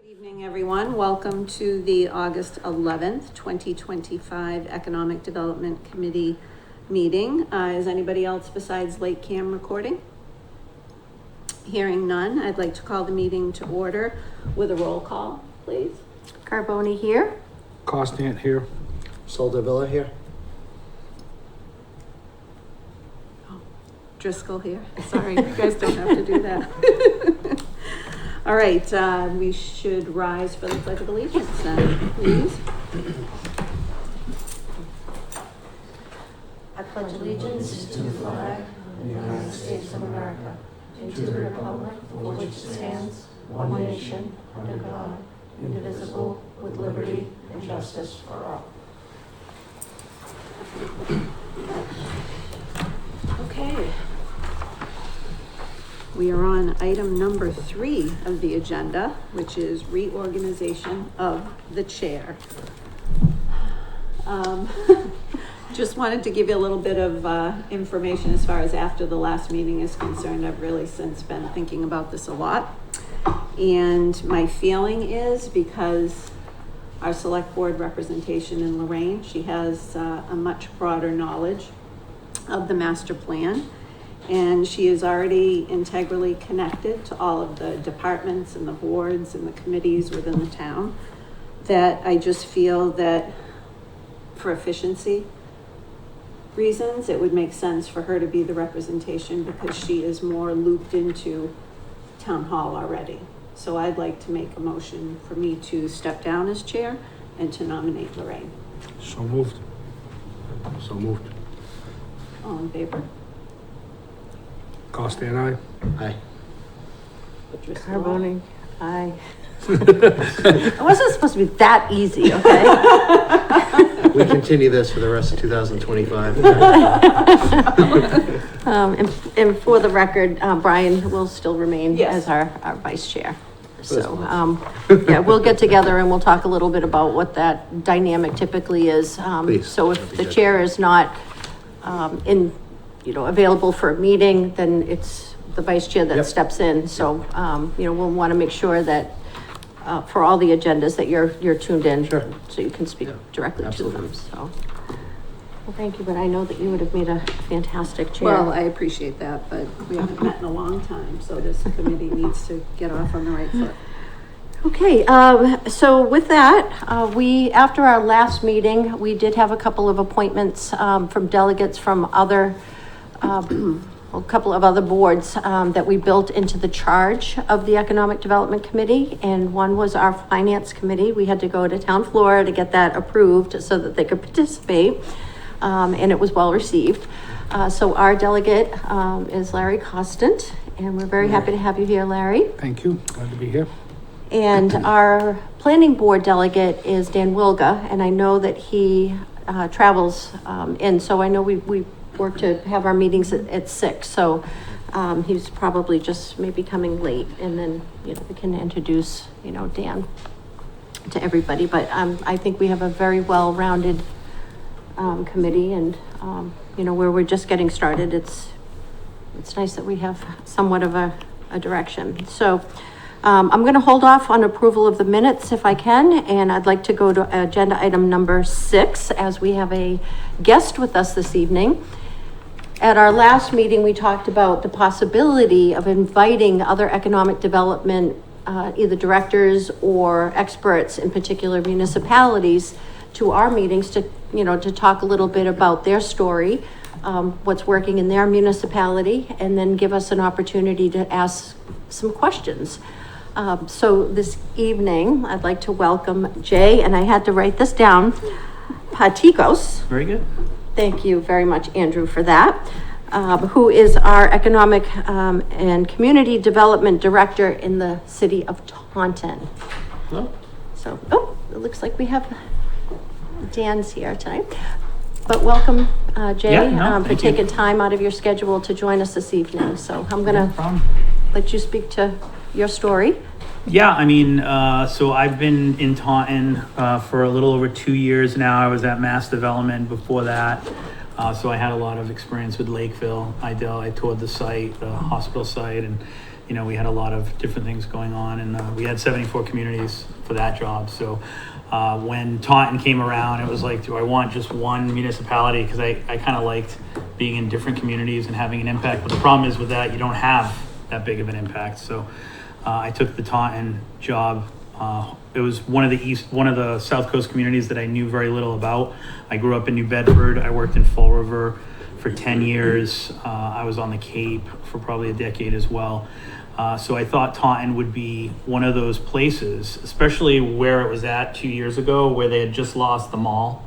Good evening, everyone. Welcome to the August 11th, 2025 Economic Development Committee meeting. Is anybody else besides LakeCAM recording? Hearing none, I'd like to call the meeting to order with a roll call, please. Carboni here. Constant here. Soldevilla here. Driscoll here. Sorry, you guys don't have to do that. All right, we should rise for the Pledge of Allegiance then, please. I pledge allegiance to the flag of the United States of America and to the republic for which it stands, one nation, under God, indivisible, with liberty and justice for all. Okay. We are on item number 3 of the agenda, which is reorganization of the chair. Just wanted to give you a little bit of information as far as after the last meeting is concerned. I've really since been thinking about this a lot. And my feeling is because our select board representation in Lorraine, she has a much broader knowledge of the master plan. And she is already integrally connected to all of the departments and the boards and the committees within the town, that I just feel that for efficiency reasons, it would make sense for her to be the representation because she is more looped into town hall already. So I'd like to make a motion for me to step down as chair and to nominate Lorraine. So moved. So moved. All in favor? Constant, aye. Aye. Carboni, aye. It wasn't supposed to be that easy, okay? We continue this for the rest of 2025. And for the record, Brian will still remain Yes. as our vice chair. So, yeah, we'll get together and we'll talk a little bit about what that dynamic typically is. Please, So that'd if be the good. chair is not, available for a meeting, then it's the vice chair that Yep. steps in. So, we'll want to make sure that, for all the agendas that you're tuned in. Sure. So you can speak Yeah, directly to absolutely. them, so. Well, thank you, but I know that you would have made a fantastic chair. Well, I appreciate that, but we haven't met in a long time, so this committee needs to get off on the right foot. Okay, so with that, after our last meeting, we did have a couple of appointments, from delegates from other, a couple of other boards, that we built into the charge of the Economic Development Committee. And one was our Finance Committee. We had to go to town floor to get that approved so that they could participate. And it was well received. So our delegate, is Larry Costant, and we're very happy to have you here, Larry. Thank you. Glad to be here. And our planning board delegate is Dan Wilga, and I know that he travels in, so I know we work to have our meetings at 6, so he's probably just maybe coming late, and then, we can introduce, Dan to everybody, but I think we have a very well-rounded committee, and, where we're just getting started, it's nice that we have somewhat of a direction. So, I'm going to hold off on approval of the minutes if I can, and I'd like to go to agenda item number 6 as we have a guest with us this evening. At our last meeting, we talked about the possibility of inviting other economic development, either directors or experts, in particular municipalities, to our meetings to talk a little bit about their story, what's working in their municipality, and then give us an opportunity to ask some questions. So this evening, I'd like to welcome Jay, and I had to write this down, Patikos. Very good. Thank you very much, Andrew, for that. Who is our Economic and Community Development Director in the city of Taunton. Hello. So, it looks like we have Dan's here tonight. But welcome, Jay, Yeah, no, for thank you. taking time out of your schedule to join us this evening. So I'm No gonna problem. let you speak to your story. Yeah, I mean, so I've been in Taunton for a little over 2 years now. I was at Mass Development before that. So I had a lot of experience with Lakeville. I toured the site, the hospital site, and we had a lot of different things going on, and we had 74 communities for that job. So when Taunton came around, it was like, do I want just one municipality? Because I kind of liked being in different communities and having an impact. But the problem is with that, you don't have that big of an impact. So I took the Taunton job. It was one of the South Coast communities that I knew very little about. I grew up in New Bedford. I worked in Fall River for 10 years. I was on the Cape for probably a decade as well. So I thought Taunton would be one of those places, especially where it was at 2 years ago, where they had just lost the mall.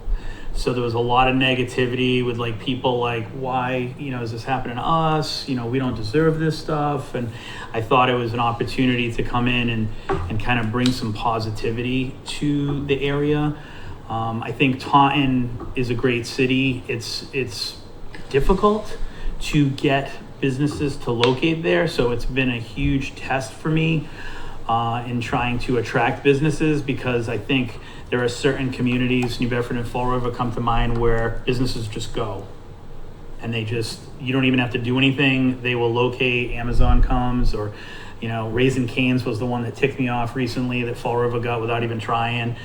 So there was a lot of negativity with like people like, why, is this happening to us? We don't deserve this stuff. And I thought it was an opportunity to come in and kind of bring some positivity to the area. I think Taunton is a great city. It's difficult to get businesses to locate there. So it's been a huge test for me in trying to attract businesses, because I think there are certain communities, New Bedford and Fall River come to mind, where businesses just go. And you don't even have to do anything. They will locate, Amazon comes, or, Raising Cane's was the one that ticked me off recently that Fall River got without even trying.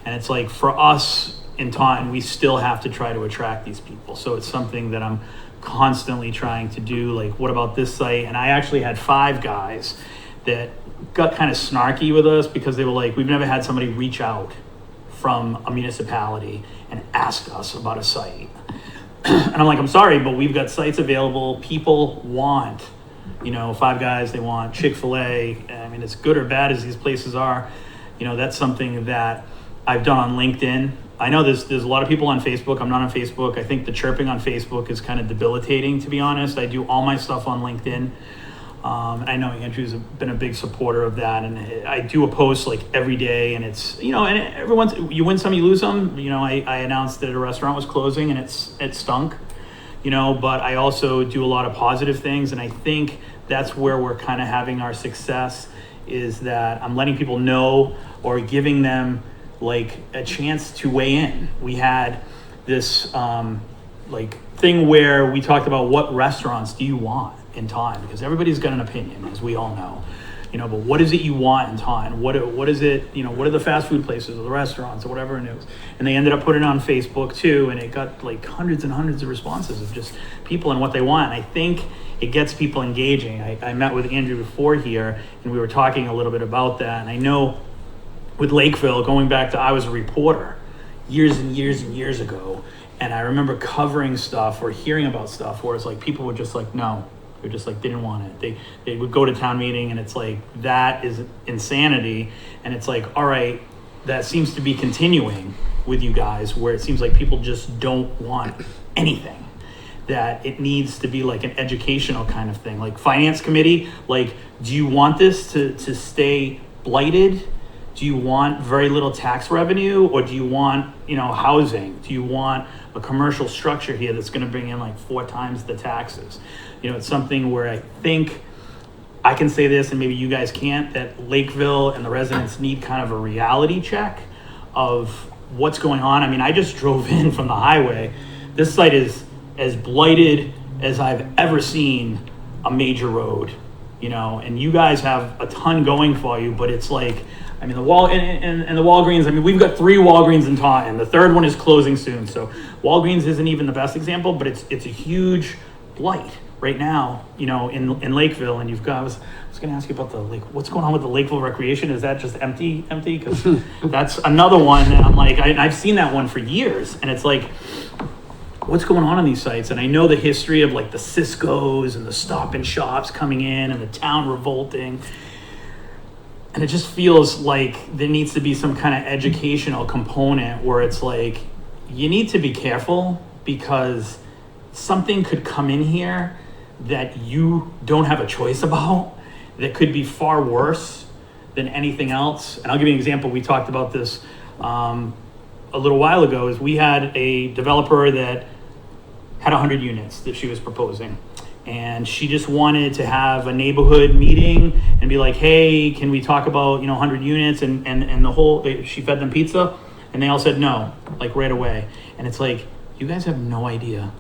And it's like, for us in Taunton, we still have to try to attract these people. So it's something that I'm constantly trying to do. Like, what about this site? And I actually had 5 guys that got kind of snarky with us because they were like, we've never had somebody reach out from a municipality and ask us about a site. And I'm like, I'm sorry, but we've got sites available. People want, 5 Guys, they want Chick-fil-A. I mean, as good or bad as these places are, that's something that I've done on LinkedIn. I know there's a lot of people on Facebook. I'm not on Facebook. I think the chirping on Facebook is kind of debilitating, to be honest. I do all my stuff on LinkedIn. I know Andrew's been a big supporter of that, and I do a post like every day, and it's, and every once you win some, you lose some. I announced that a restaurant was closing, and it stunk, but I also do a lot of positive things, and I think that's where we're kind of having our success, is that I'm letting people know or giving them like a chance to weigh in. We had this thing where we talked about what restaurants do you want in Taunton, because everybody's got an opinion, as we all know, but what is it you want in Taunton? What is it, what are the fast food places or the restaurants or whatever it is? And they ended up putting it on Facebook too, and it got like hundreds and hundreds of responses of just people and what they want. And I think it gets people engaging. I met with Andrew before here, and we were talking a little bit about that. And I know with Lakeville, going back to, I was a reporter years and years and years ago, and I remember covering stuff or hearing about stuff where it's like people were just like, no. They're just like, didn't want it. They would go to town meeting, and it's like, that is insanity. And it's like, all right, that seems to be continuing with you guys, where it seems like people just don't want anything. That it needs to be like an educational kind of thing. Like finance committee, like, do you want this to stay blighted? Do you want very little tax revenue, or do you want, housing? Do you want a commercial structure here that's going to bring in like 4 times the taxes? It's something where I think I can say this, and maybe you guys can't, that Lakeville and the residents need kind of a reality check of what's going on. I mean, I just drove in from the highway. This site is as blighted as I've ever seen a major road, and you guys have a ton going for you, but it's like, I mean, the Walgreens, I mean, we've got 3 Walgreens in Taunton. The 3rd one is closing soon. So Walgreens isn't even the best example, but it's a huge blight right now, in Lakeville. And I was going to ask you about what's going on with the Lakeville Recreation? Is that just empty? Because that's another one that I'm like, I've seen that one for years, and it's like, what's going on these sites? And I know the history of like the Cisco's and the Stop and Shops coming in and the town revolting. And it just feels like there needs to be some kind of educational component where it's like, you need to be careful, because something could come in here that you don't have a choice about, that could be far worse than anything else. And I'll give you an example. We talked about this a little while ago. Is we had a developer that had 100 units that she was proposing. And she just wanted to have a neighborhood meeting and be like, hey, can we talk about, 100 units and the whole, she fed them pizza, and they all said no, like right away. And it's like, you guys have no idea.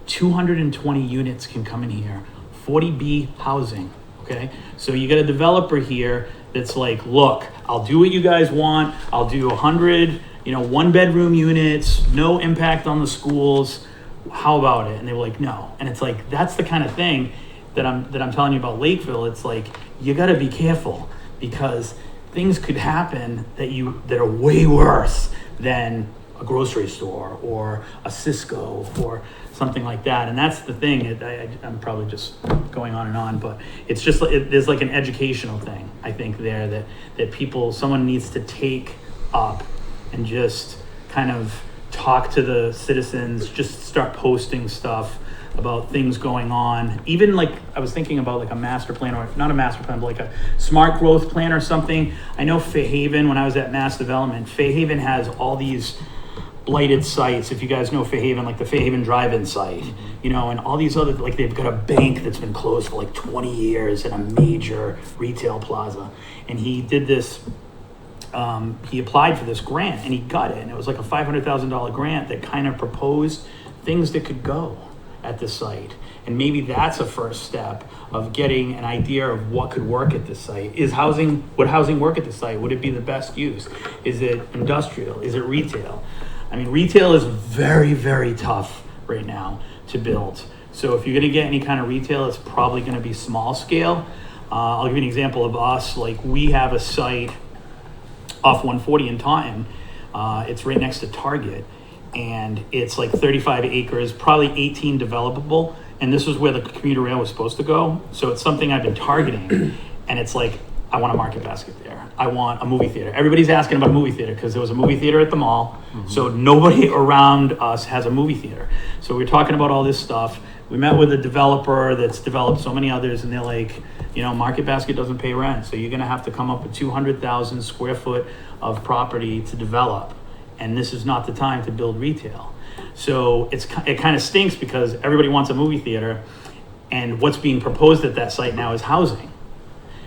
220 units can come in here, 40B housing, okay? So you got a developer here that's like, look, I'll do what you guys want. I'll do 100, 1-bedroom units, no impact on the schools. How about it? And they were like, no. And it's like, that's the kind of thing that I'm telling you about Lakeville. It's like, you got to be careful because things could happen that are way worse than a grocery store or a Cisco or something like that. And that's the thing. I'm probably just going on and on, but it's just there's like an educational thing, I think, there that someone needs to take up and just kind of talk to the citizens, just start posting stuff about things going on. Even like, I was thinking about like a master plan, or not a master plan, but like a smart growth plan or something. I know Fairhaven, when I was at Mass Development, Fairhaven has all these blighted sites. If you guys know Fairhaven, like the Fairhaven drive-in site, and all these other, like they've got a bank that's been closed for like 20 years and a major retail plaza. And he did this, he applied for this grant and he got it. And it was like a $500,000 grant that kind of proposed things that could go at the site. And maybe that's a first step of getting an idea of what could work at this site. Would housing work at the site? Would it be the best use? Is it industrial? Is it retail? I mean, retail is very, very tough right now to build. So if you're going to get any kind of retail, it's probably going to be small scale. I'll give you an example of us. Like, we have a site off 140 in Taunton. It's right next to Target, and it's like 35 acres, probably 18 developable. And this is where the commuter rail was supposed to go. So it's something I've been targeting. And it's like, I want a market basket there. I want a movie theater. Everybody's asking about a movie theater because there was a movie theater at the mall. Mm-hmm. So nobody around us has a movie theater. So we're talking about all this stuff. We met with a developer that's developed so many others, and they're like, market basket doesn't pay rent. So you're going to have to come up with 200,000 square foot of property to develop. And this is not the time to build retail. So it kind of stinks because everybody wants a movie theater, and what's being proposed at that site now is housing.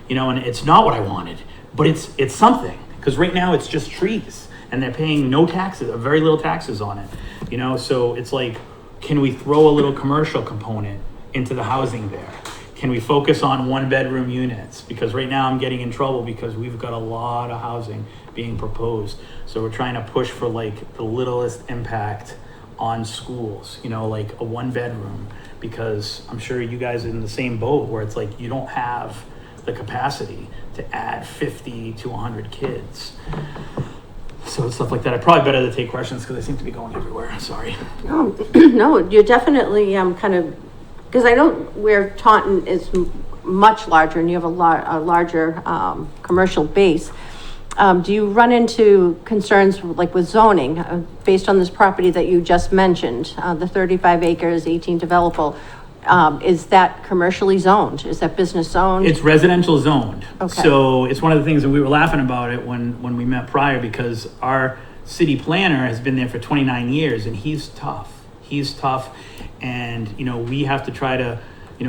And it's not what I wanted, but it's something, because right now it's just trees and they're paying no taxes or very little taxes on it. So it's like, can we throw a little commercial component into the housing there? Can we focus on 1-bedroom units? Because right now I'm getting in trouble because we've got a lot of housing being proposed. So we're trying to push for like the littlest impact on schools, like a 1-bedroom, because I'm sure you guys are in the same boat where it's like, you don't have the capacity to add 50 to 100 kids. So it's stuff like that. I probably better to take questions because I seem to be going everywhere. Sorry. No, you're definitely kind of, because I know where Taunton is much larger and you have a larger commercial base. Do you run into concerns like with zoning based on this property that you just mentioned, the 35 acres, 18 developable? Is that commercially zoned? Is that business zoned? It's residential zoned. Okay. So it's one of the things that we were laughing about it when we met prior, because our city planner has been there for 29 years and he's tough. And, we have to try to,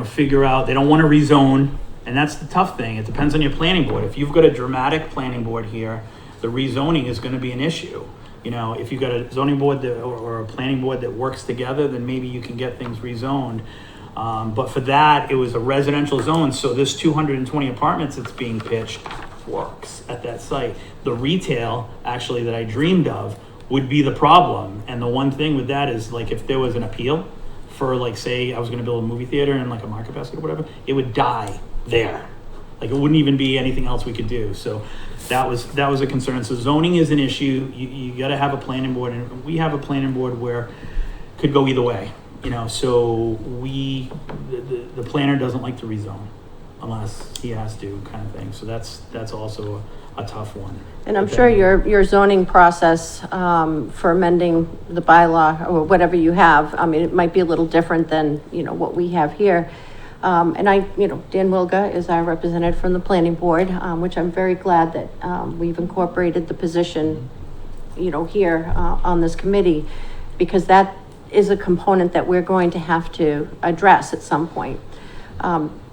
figure out, they don't want to rezone. And that's the tough thing. It depends on your planning board. If you've got a dramatic planning board here, the rezoning is going to be an issue. If you've got a zoning board or a planning board that works together, then maybe you can get things rezoned. But for that, it was a residential zone. So this 220 apartments that's being pitched works at that site. The retail, actually, that I dreamed of would be the problem. And the one thing with that is, like, if there was an appeal for, like, say I was going to build a movie theater in like a market basket or whatever, it would die there. Like, it wouldn't even be anything else we could do. So that was a concern. So zoning is an issue. You got to have a planning board, and we have a planning board where it could go either way. So the planner doesn't like to rezone unless he has to, kind of thing. So that's also a tough one. And I'm sure your zoning process for amending the bylaw or whatever you have, I mean, it might be a little different than, what we have here. And Dan Wilga is our representative from the planning board, which I'm very glad that we've incorporated the position, here on this committee, because that is a component that we're going to have to address at some point.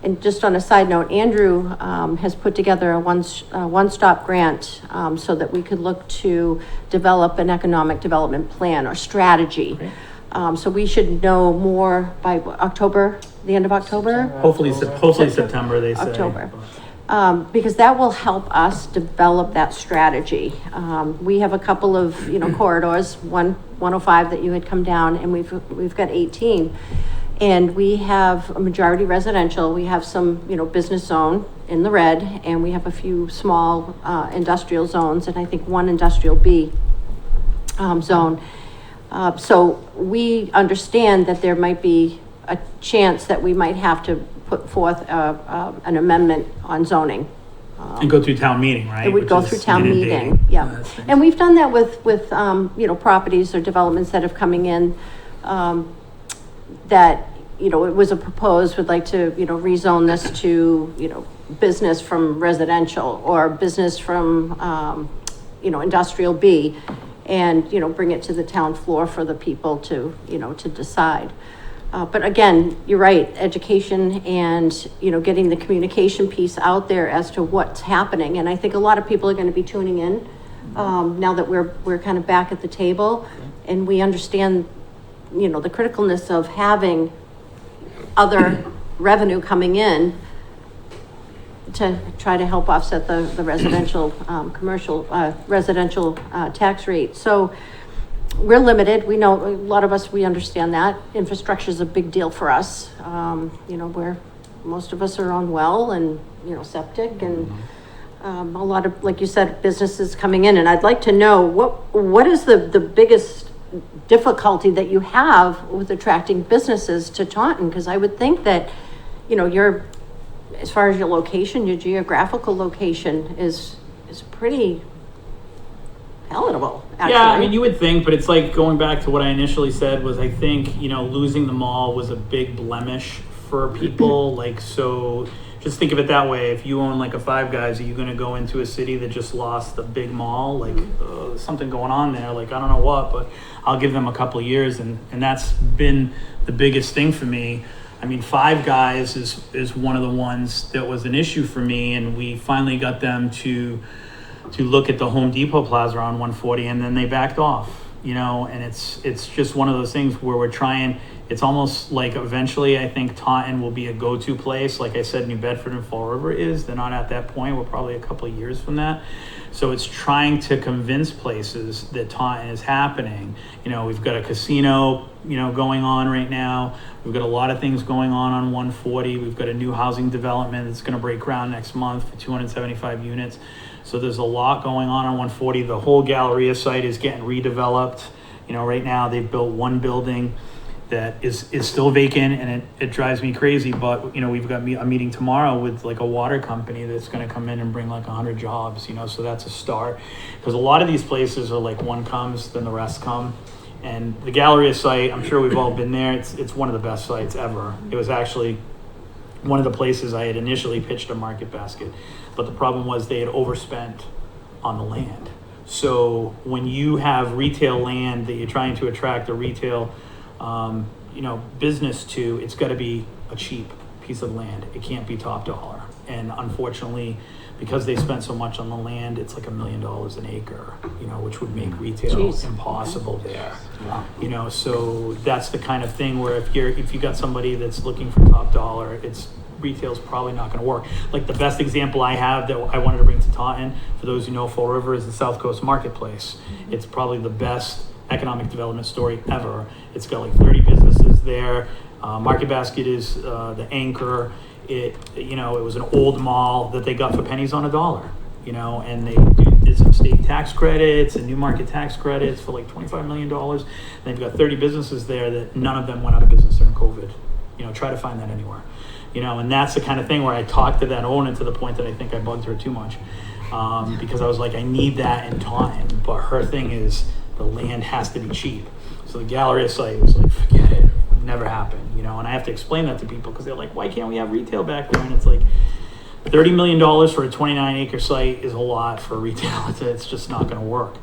And just on a side note, Andrew has put together a one-stop grant so that we could look to develop an economic development plan or strategy. Okay. So we should know more by October the end of October? Hopefully September, they say. October. Because that will help us develop that strategy. We have a couple of, corridors, 105 that you had come down, and we've got 18. And we have a majority residential, we have some, business zone in the red, and we have a few small, industrial zones, and I think one industrial B, zone. So we understand that there might be a chance that we might have to put forth, an amendment on zoning. And go through town meeting, right? It would Which go is through town inundating. meeting, yeah. That's nice. And we've done that with, properties or developments that have coming in, that, it was a proposed, would like to, rezone this to, business from residential or business from, industrial B, and, bring it to the town floor for the people to, to decide. But again, you're right, education and, getting the communication piece out there as to what's happening. And I think a lot of people are going to be tuning in, now that we're kind of back at the table, and we understand, the criticalness of having other revenue coming in to try to help offset the residential, commercial, residential, tax rate. So we're limited. We know, a lot of us, we understand that. Infrastructure is a big deal for us. Where most of us are on well and, septic and, a lot of, like you said, businesses coming in. And I'd like to know what is the biggest difficulty that you have with attracting businesses to Taunton? Because I would think that, your, as far as your location, your geographical location is pretty palatable, actually. Yeah, I mean, you would think, but it's like going back to what I initially said was I think, losing the mall was a big blemish for people. Like, so just think of it that way. If you own like a Five Guys, are you going to go into a city that just lost the big mall? Like, there's something going on there. Like, I don't know what, but I'll give them a couple of years. And that's been the biggest thing for me. I mean, Five Guys is one of the ones that was an issue for me. And we finally got them to look at the Home Depot Plaza on 140, and then they backed off, and it's just one of those things where we're trying. It's almost like eventually I think Taunton will be a go-to place. Like I said, New Bedford and Fall River is. They're not at that point. We're probably a couple of years from that. So it's trying to convince places that Taunton is happening. We've got a casino, going on right now. We've got a lot of things going on 140. We've got a new housing development that's going to break ground next month for 275 units. So there's a lot going on 140. The whole Galleria site is getting redeveloped. Right now they've built one building that is still vacant, and it drives me crazy. But, we've got a meeting tomorrow with like a water company that's going to come in and bring like 100 jobs, so that's a start. Because a lot of these places are like one comes, then the rest come. And the Galleria site, I'm sure we've all been there. It's one of the best sites ever. It was actually one of the places I had initially pitched a market basket. But the problem was they had overspent on the land. So when you have retail land that you're trying to attract a retail, business to, it's got to be a cheap piece of land. It can't be top dollar. And unfortunately, because they spent so much on the land, it's like $1 million an acre, which would make retail Jeez. impossible there. So that's the kind of thing where if you got somebody that's looking for top dollar, retail's probably not going to work. Like the best example I have that I wanted to bring to Taunton, for those who know Fall River, is the South Coast Marketplace. It's probably the best economic development story ever. It's got like 30 businesses there. Market Basket is the anchor. It was an old mall that they got for pennies on a dollar, and they did some state tax credits and new market tax credits for like $25 million. And they've got 30 businesses there that none of them went out of business during COVID. Try to find that anywhere. And that's the kind of thing where I talked to that owner to the point that I think I bugged her too much, because I was like, I need that in Taunton. But her thing is the land has to be cheap. So the Galleria site was like, forget it. It would never happen, and I have to explain that to people because they're like, why can't we have retail back there? And it's like, $30 million for a 29-acre site is a lot for retail. It's just not going to work.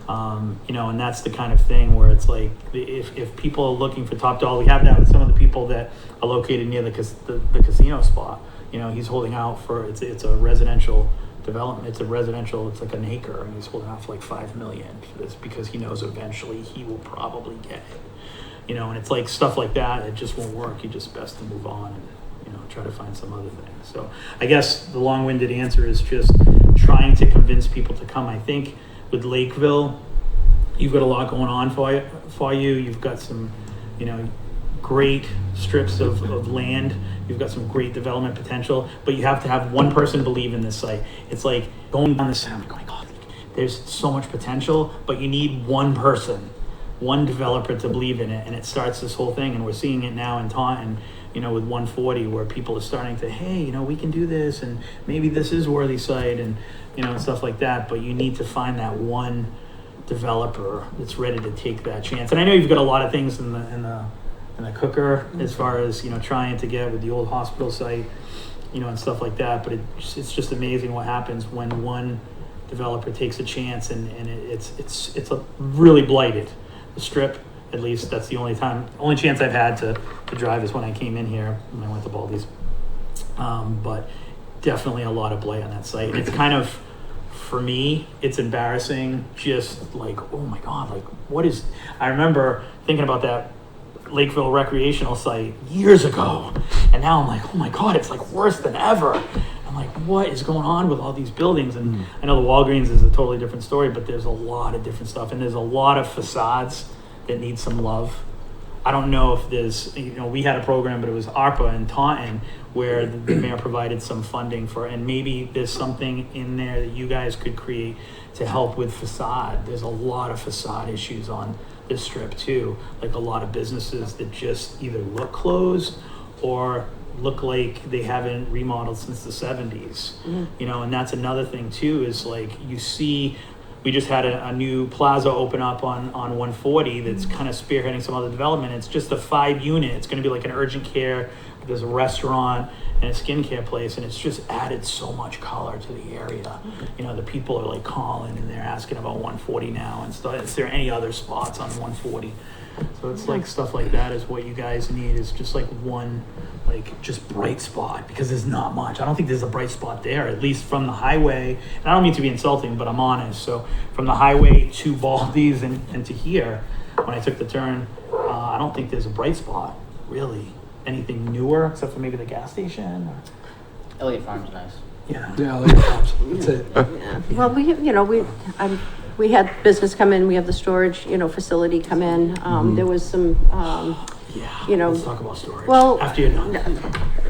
And that's the kind of thing where it's like, if people are looking for top dollar, we have that with some of the people that are located near the casino spot. He's holding out for, it's a residential development. It's like an acre, and he's holding out for like $5 million for this because he knows eventually he will probably get it. you know, and it's like stuff like that, it just won't work. You just best to move on and, you know, try to find some other thing. So I guess the long-winded answer is just trying to convince people to come. I think with Lakeville, you've got a lot going on for you. You've got some, you know, great strips of land. You've got some great development potential, but you have to have one person believe in this site. It's like going down this, I'm going, oh, there's so much potential, but you need one person, one developer to believe in it, and it starts this whole thing. And we're seeing it now in Taunton, you know, with 140, where people are starting to, hey, you know, we can do this, and maybe this is worthy site, and, you know, and stuff like that. But you need to find that one developer that's ready to take that chance. And I know you've got a lot of things in the cooker as far as, you know, trying to get with the old hospital site, you know, and stuff like that. But it's just amazing what happens when one developer takes a chance, and it's a really blighted. The Strip, at least, that's the only chance I've had to drive is when I came in here when I went to Baldy's. But definitely a lot of blight on that site. It's kind of, for me, it's embarrassing. Just like, oh my God, like I remember thinking about that Lakeville recreational site years ago, and now I'm like, oh my God, it's like worse than ever. I'm like, what is going on with all these buildings? And I know the Walgreens is a totally different story, but there's a lot of different stuff, and there's a lot of facades that need some love. I don't know if there's, you know, we had a program, but it was ARPA in Taunton, where the mayor provided some funding for, and maybe there's something in there that you guys could create to help with facade. There's a lot of facade issues on this strip too, like a lot of businesses that just either look closed or look like they haven't remodeled since the 70s. You know, and that's another thing too, is like you see, we just had a new plaza open up on 140 that's kind of spearheading some other development. It's just a 5-unit. It's going to be like an urgent care. There's a restaurant and a skincare place, and it's just added so much color to the area. You know, the people are like calling and they're asking about 140 now and stuff. Is there any other spots on 140? So it's like stuff like that is what you guys need, is just like one, like just bright spot, because there's not much. I don't think there's a bright spot there, at least from the highway. And I don't mean to be insulting, but I'm honest. So from the highway to Baldy's and to here, when I took the turn, I don't think there's a bright spot, really. Anything newer, except for maybe the gas station? Or... Elliott Farm's nice. Yeah. Yeah, that's it. Yeah. Well, we had business come in, we have the storage, you know, facility come in. There was some, Yeah. you know, Let's talk about storage. well, After you're done.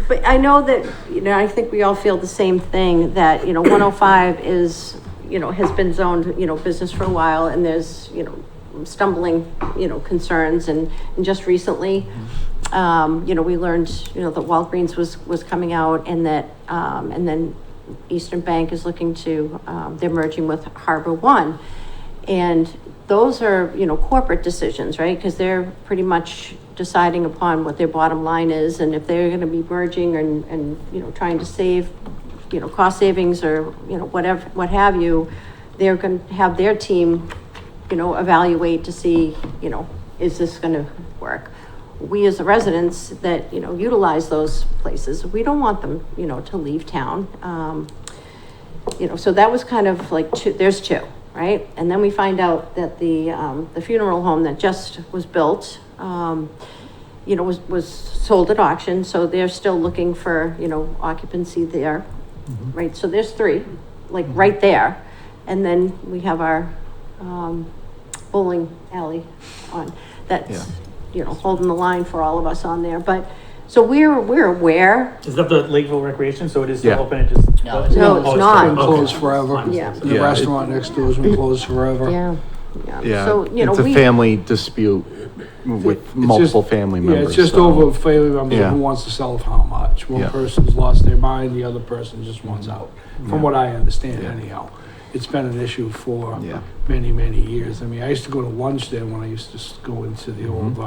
but I know that, you know, I think we all feel the same thing, that, you know, 105 is, you know, has been zoned, you know, business for a while, and there's, you know, stumbling, you know, concerns, and just recently, you know, we learned, you know, that Walgreens was coming out, and that, and then Eastern Bank is looking to, they're merging with Harbor One. And those are, you know, corporate decisions, right? Because they're pretty much deciding upon what their bottom line is, and if they're going to be merging and, you know, trying to save, you know, cost savings or, you know, whatever, what have you, they're going to have their team, you know, evaluate to see, you know, is this going to work? We as the residents that, you know, utilize those places, we don't want them, you know, to leave town. You know, so that was kind of like there's two, right? And then we find out that the funeral home that just was built, you know, was sold at auction. So they're still looking for, you know, occupancy there, right? So there's three, like right there. And then we have our bowling alley on that's, you know, holding the line for all of us on there. But so we're aware. Is that the Lakeville Recreation? So it is Yeah. still open? It just No, it's not. It's not. been closed forever. Yeah. The Yeah, restaurant next door has been closed forever. Yeah. Yeah, So, you know, it's a we, family dispute with It's multiple just- family Yeah, members. it's just so- over family members Yeah. who wants to sell for how much. One Yeah. person's lost their mind, the other person just wants out, from Yeah. what I understand Yeah. anyhow. It's been an issue for Yeah. many, many years. I mean, I used to go to lunch there when I used to go into the old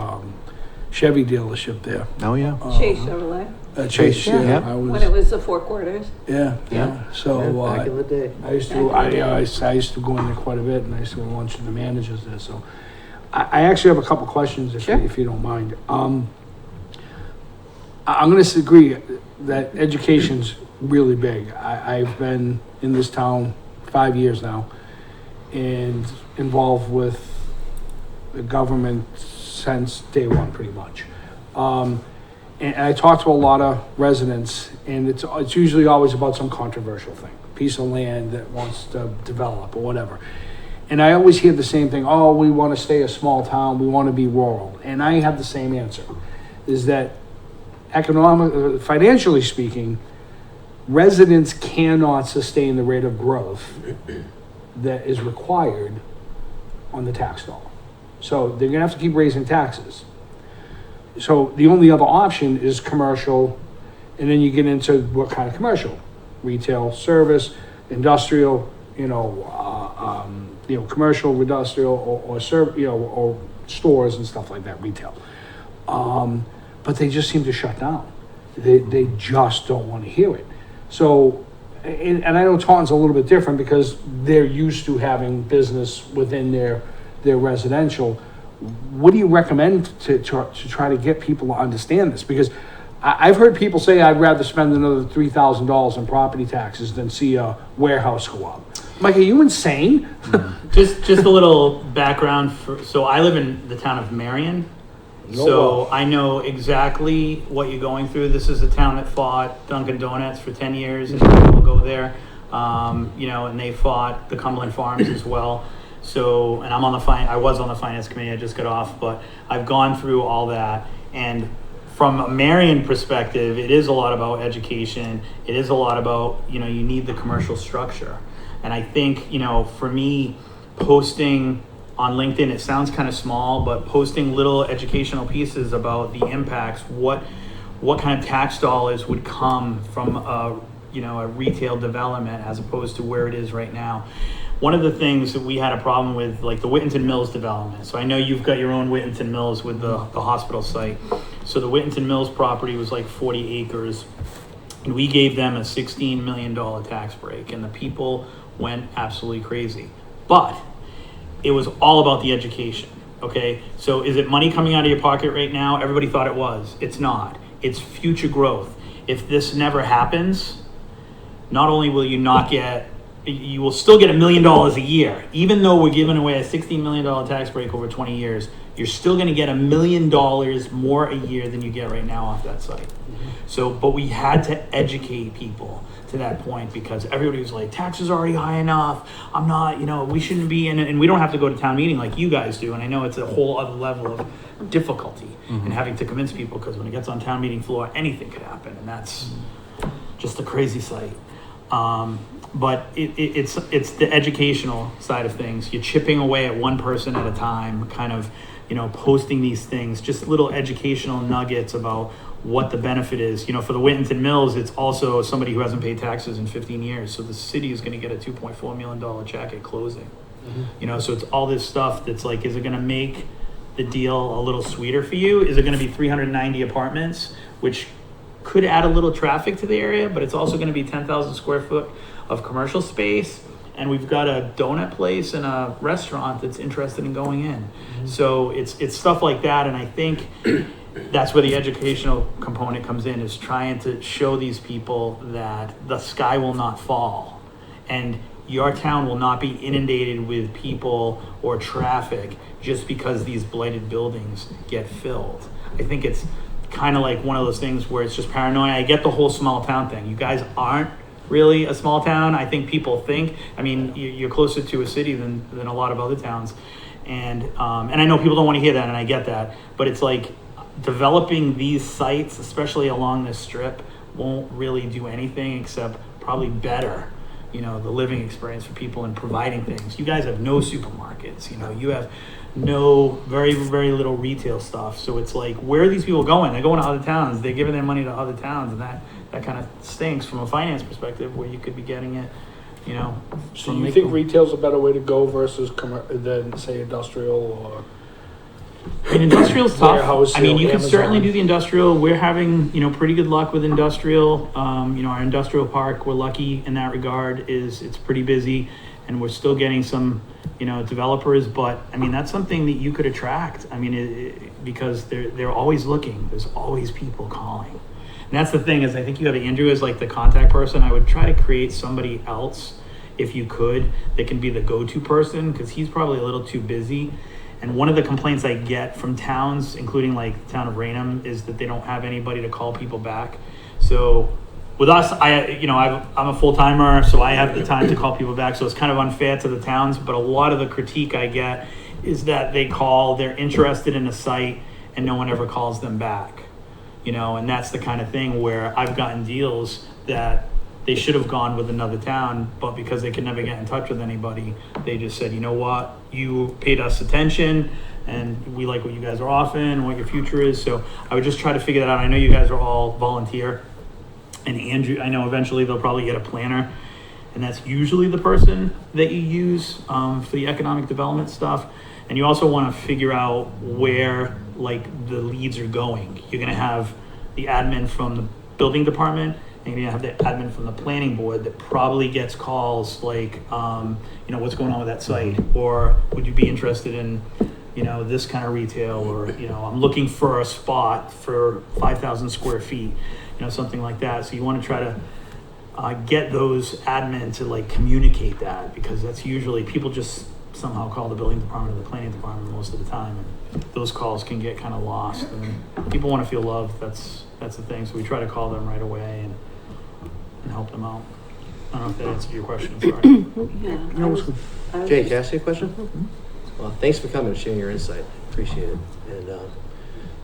Chevy dealership there. Oh, yeah. Chase Chevrolet, Chase, Yeah. yeah, I when was, it was the Four Quarters. yeah. Yeah. So, Back in the day. I used to, I used to go in there quite a bit, and I used to go to lunch with the managers there, so. I actually have a couple questions, Sure. if you don't mind. I'm gonna agree that education's really big. I've been in this town 5 years now, and involved with the government since day one, pretty much. And I talk to a lot of residents, and it's usually always about some controversial thing, piece of land that wants to develop or whatever. And I always hear the same thing, oh, we want to stay a small town, we want to be rural. And I have the same answer, is that financially speaking, residents cannot sustain the rate of growth that is required on the tax dollar. So they're gonna have to keep raising taxes. So the only other option is commercial, and then you get into what kind of commercial? Retail, service, industrial, commercial, industrial, or stores and stuff like that, retail. But they just seem to shut down. They just don't want to hear it. So, and I know Taunton's a little bit different because they're used to having business within their residential. What do you recommend to try to get people to understand this? Because I've heard people say, I'd rather spend another $3,000 on property taxes than see a warehouse go up. I'm like, are you insane? Just a little background. So I live in the town of Marion. So I know exactly what you're going through. This is a town that fought Dunkin' Donuts for 10 years, and people go there, and they fought the Cumberland Farms as well. So, and I was on the finance committee, I just got off, but I've gone through all that. And from a Marion perspective, it is a lot about education. It is a lot about, you need the commercial structure. And I think, for me, posting on LinkedIn, it sounds kind of small, but posting little educational pieces about the impacts, what kind of tax dollars would come from a retail development as opposed to where it is right now. One of the things that we had a problem with, like the Whittington Mills development. So I know you've got your own Whittington Mills with the hospital site. So the Whittington Mills property was like 40 acres, and we gave them a $16 million tax break, and the people went absolutely crazy. But it was all about the education, okay? So is it money coming out of your pocket right now? Everybody thought it was. It's not. It's future growth. If this never happens, not only will you will still get $1 million a year. Even though we're giving away a $16 million tax break over 20 years, you're still gonna get $1 million more a year than you get right now off that site. So, but we had to educate people to that point because everybody was like, taxes are already high enough. I'm not, we shouldn't be in it. And we don't have to go to town meeting like you guys do. And I know it's a whole other level of difficulty in having to convince people, because when it gets on town meeting floor, anything could happen. And that's just a crazy sight. But it's the educational side of things. You're chipping away at one person at a time, kind of, posting these things, just little educational nuggets about what the benefit is. For the Whittington Mills, it's also somebody who hasn't paid taxes in 15 years. So the city is going to get a $2.4 million check at closing. So it's all this stuff that's like, is it going to make the deal a little sweeter for you? Is it going to be 390 apartments, which could add a little traffic to the area, but it's also going to be 10,000 square foot of commercial space, and we've got a donut place and a restaurant that's interested in going in. So it's stuff like that, and I think that's where the educational component comes in, is trying to show these people that the sky will not fall, and your town will not be inundated with people or traffic just because these blighted buildings get filled. I think it's kind of like one of those things where it's just paranoia. I get the whole small town thing. You guys aren't really a small town. I think people think, you're closer to a city than a lot of other towns. And I know people don't want to hear that, and I get that, but it's like developing these sites, especially along this strip, won't really do anything except probably better, the living experience for people and providing things. You guys have no supermarkets, you have no, very, very little retail stuff. So it's like, where are these people going? They're going to other towns. They're giving their money to other towns, and that kind of stinks from a finance perspective, where you could be getting it, So you think retail's a better way to go versus than say industrial or? Industrial's tough. Warehouse, you could Amazon. certainly do the industrial. We're having, pretty good luck with industrial. Our industrial park, we're lucky in that regard, it's pretty busy, and we're still getting some, developers, but that's something that you could attract. Because they're always looking. There's always people calling. And that's the thing, is I think you have Andrew as like the contact person. I would try to create somebody else, if you could, that can be the go-to person, because he's probably a little too busy. And one of the complaints I get from towns, including like the town of Raynham, is that they don't have anybody to call people back. So with us, I'm a full timer, so I have the time to call people back. So it's kind of unfair to the towns, but a lot of the critique I get is that they call, they're interested in a site, and no one ever calls them back. And that's the kind of thing where I've gotten deals that they should have gone with another town, but because they could never get in touch with anybody, they just said, you know what, you paid us attention and we like what you guys are offering, what your future is. So I would just try to figure that out. I know you guys are all volunteer, and Andrew, I know eventually they'll probably get a planner, and that's usually the person that you use for the economic development stuff. And you also want to figure out where like the leads are going. You're going to have the admin from the building department, and you're going to have the admin from the planning board that probably gets calls like, what's going on with that site? Or would you be interested in, this kind of retail? Or, I'm looking for a spot for 5,000 square feet, something like that. So you want to try to get those admin to like communicate that, because that's usually people just somehow call the building department or the planning department most of the time, and those calls can get kind of lost, and people want to feel loved. That's the thing. So we try to call them right away and help them out. I don't know if that answered your question. Sorry. Yeah. No, it's good. Jay, can I ask you a question? Well, thanks for coming and sharing your insight. Appreciate it. And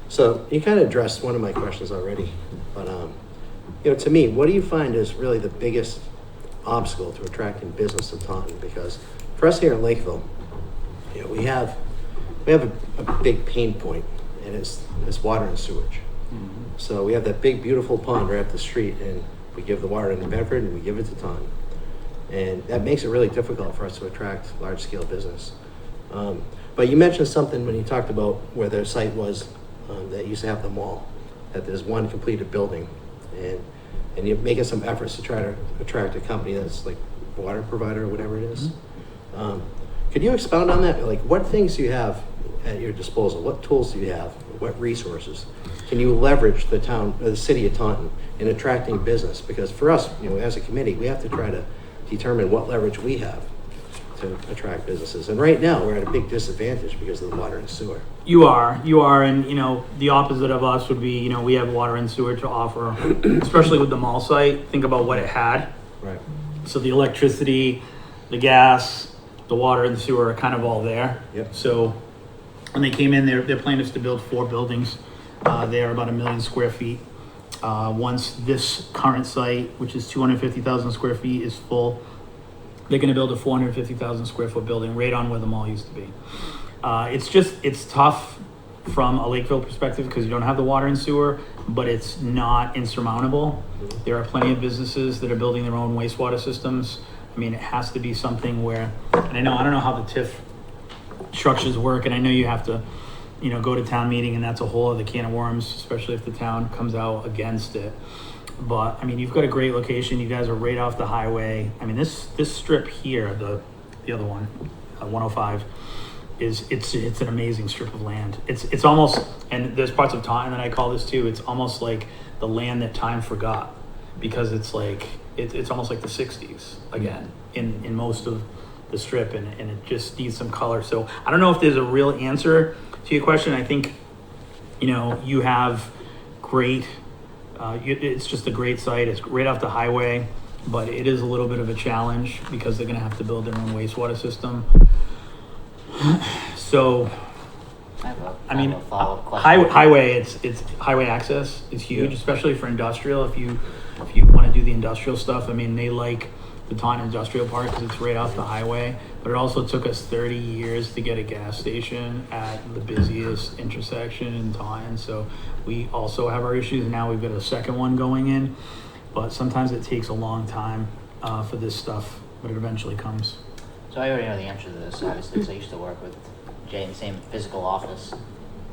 so you kind of addressed one of my questions already, but to me, what do you find is really the biggest obstacle to attracting business to Taunton? Because for us here in Lakeville, we have a big pain point, and it's water and sewage. Mm-hmm. So we have that big, beautiful pond right up the street, and we give the water to Bedford and we give it to Taunton. And that makes it really difficult for us to attract large-scale business. But you mentioned something when you talked about where their site was that used to have the mall, that there's one completed building, and you're making some efforts to try to attract a company that's like a water provider or whatever it is. Mm-hmm. Could you expound on that? Like, what things do you have at your disposal? What tools do you have? What resources can you leverage the city of Taunton in attracting business? Because for us, as a committee, we have to try to determine what leverage we have to attract businesses. And right now, we're at a big disadvantage because of the water and sewer. You are, and the opposite of us would be, we have water and sewer to offer, especially with the mall site. Think about what it had. Right. So the electricity, the gas, the water and the sewer are kind of all there. Yep. So when they came in, their plan is to build 4 buildings. They are about 1 million square feet. Once this current site, which is 250,000 square feet, is full, they're going to build a 450,000 square foot building right on where the mall used to be. It's tough from a Lakeville perspective because you don't have the water and sewer, but it's not insurmountable. There are plenty of businesses that are building their own wastewater systems. I mean, it has to be something where, and I don't know how the TIF structures work, and I know you have to, go to town meeting, and that's a whole other can of worms, especially if the town comes out against it. But I mean, you've got a great location. You guys are right off the highway. I mean, this strip here, the other one, 105, it's an amazing strip of land. It's almost, and there's parts of Taunton that I call this too. It's almost like the land that time forgot, because it's like it's almost like the 60s again in most of the strip, and it just needs some color. So I don't know if there's a real answer to your question. I think you have great. It's just a great site. It's right off the highway, but it is a little bit of a challenge because they're going to have to build their own wastewater system. So, I have a follow-up question. Highway, it's highway access is huge, especially for industrial. If you want to do the industrial stuff, I mean, they like the Taunton Industrial Park because it's right off the highway. But it also took us 30 years to get a gas station at the busiest intersection in Taunton. So we also have our issues. Now we've got a second one going in, but sometimes it takes a long time for this stuff, but it eventually comes. So I already know the answer to this, obviously, because I used to work with Jay in the same physical office.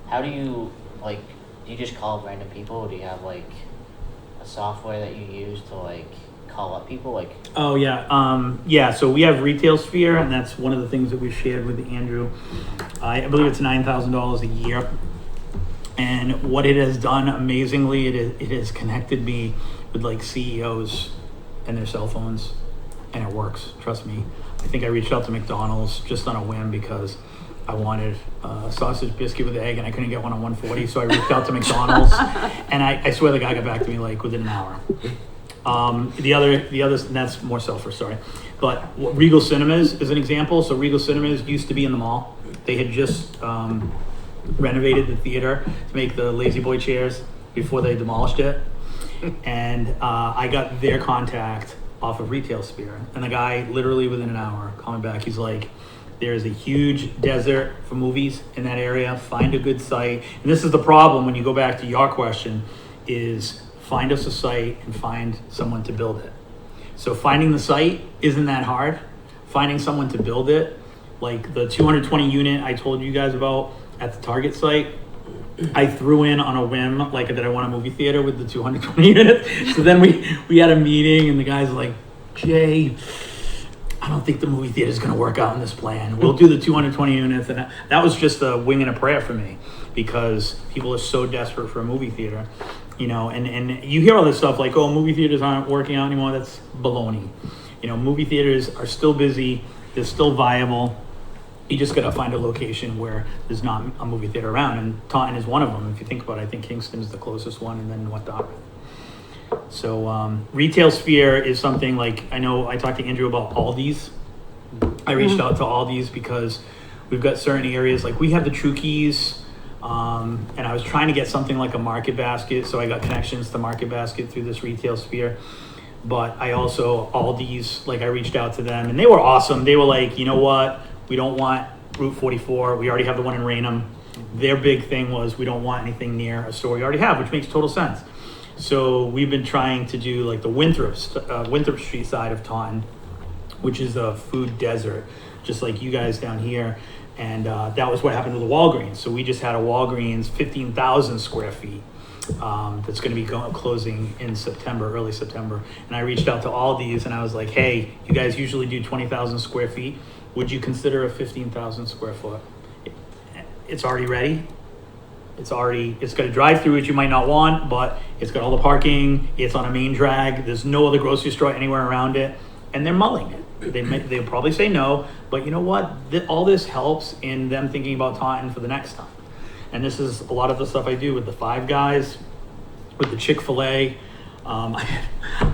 How do you, do you just call up random people? Or do you have, a software that you use to, call up people? Oh, yeah. So we have Retail Sphere, and that's one of the things that we shared with Andrew. I believe it's $9,000 a year. And what it has done amazingly, it has connected me with, CEOs and their cell phones, and it works. Trust me. I think I reached out to McDonald's just on a whim because I wanted a sausage biscuit with egg, and I couldn't get one on 140, so I reached out to McDonald's, and I swear the guy got back to me like within an hour. The other, and that's more selfish, sorry. But Regal Cinemas is an example. So Regal Cinemas used to be in the mall. They had just renovated the theater to make the Lazy Boy chairs before they demolished it. And I got their contact off of Retail Sphere. And the guy literally within an hour called me back. He's like, there's a huge desert for movies in that area. Find a good site. And this is the problem when you go back to your question is find us a site and find someone to build it. So finding the site isn't that hard. Finding someone to build it, like the 220 unit I told you guys about at the Target site, I threw in on a whim, like that I want a movie theater with the 220 units. So then we had a meeting and the guy's like, Jay, I don't think the movie theater is going to work out in this plan. We'll do the 220 units. And that was just a wing and a prayer for me because people are so desperate for a movie theater. You know, and you hear all this stuff like, oh, movie theaters aren't working out anymore. That's baloney. You know, movie theaters are still busy. They're still viable. You just got to find a location where there's not a movie theater around. And Taunton is one of them. If you think about it, I think Kingston is the closest one and then North Dartmouth. So Retail Sphere is something like, I know I talked to Andrew about Aldi's. I reached out to Aldi's because we've got certain areas, like we have the True Keys. And I was trying to get something like a Market Basket, so I got connections to Market Basket through this Retail Sphere. But I also, Aldi's, like I reached out to them, and they were awesome. They were like, you know what? We don't want Route 44. We already have the one in Raynham. Their big thing was we don't want anything near a store we already have, which makes total sense. So we've been trying to do like the Winthrop Street side of Taunton, which is a food desert, just like you guys down here. And that was what happened to the Walgreens. So we just had a Walgreens 15,000 square feet that's going to be closing in September, early September. And I reached out to Aldi's and I was like, hey, you guys usually do 20,000 square feet. Would you consider a 15,000 square foot? It's already ready. It's got a drive-through, which you might not want, but it's got all the parking. It's on a main drag. There's no other grocery store anywhere around it. And they're mulling it. They'll probably say no, but you know what? All this helps in them thinking about Taunton for the next time. And this is a lot of the stuff I do with the Five Guys, with the Chick-fil-A. I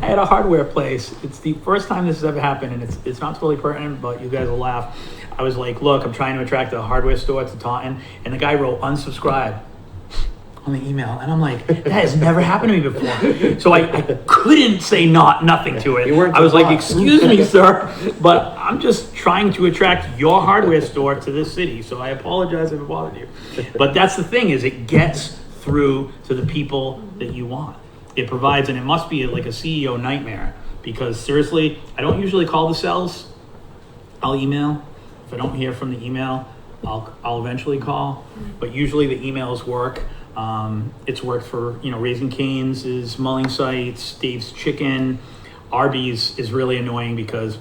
had a hardware place. It's the first time this has ever happened, and it's not totally pertinent, but you guys will laugh. I was like, look, I'm trying to attract a hardware store to Taunton, and the guy wrote unsubscribe on the email, and I'm like, that has never happened to me before. So I couldn't say nothing to it. I was like, excuse me, sir, but I'm just trying to attract your hardware store to this city, so I apologize if it bothered you. But that's the thing, is it gets through to the people that you want. It provides, and it must be like a CEO nightmare, because seriously, I don't usually call the cells. I'll email. If I don't hear from the email, I'll eventually call, but usually the emails work. It's worked for, Raising Cane's is mulling sites, Dave's Chicken. Arby's is really annoying because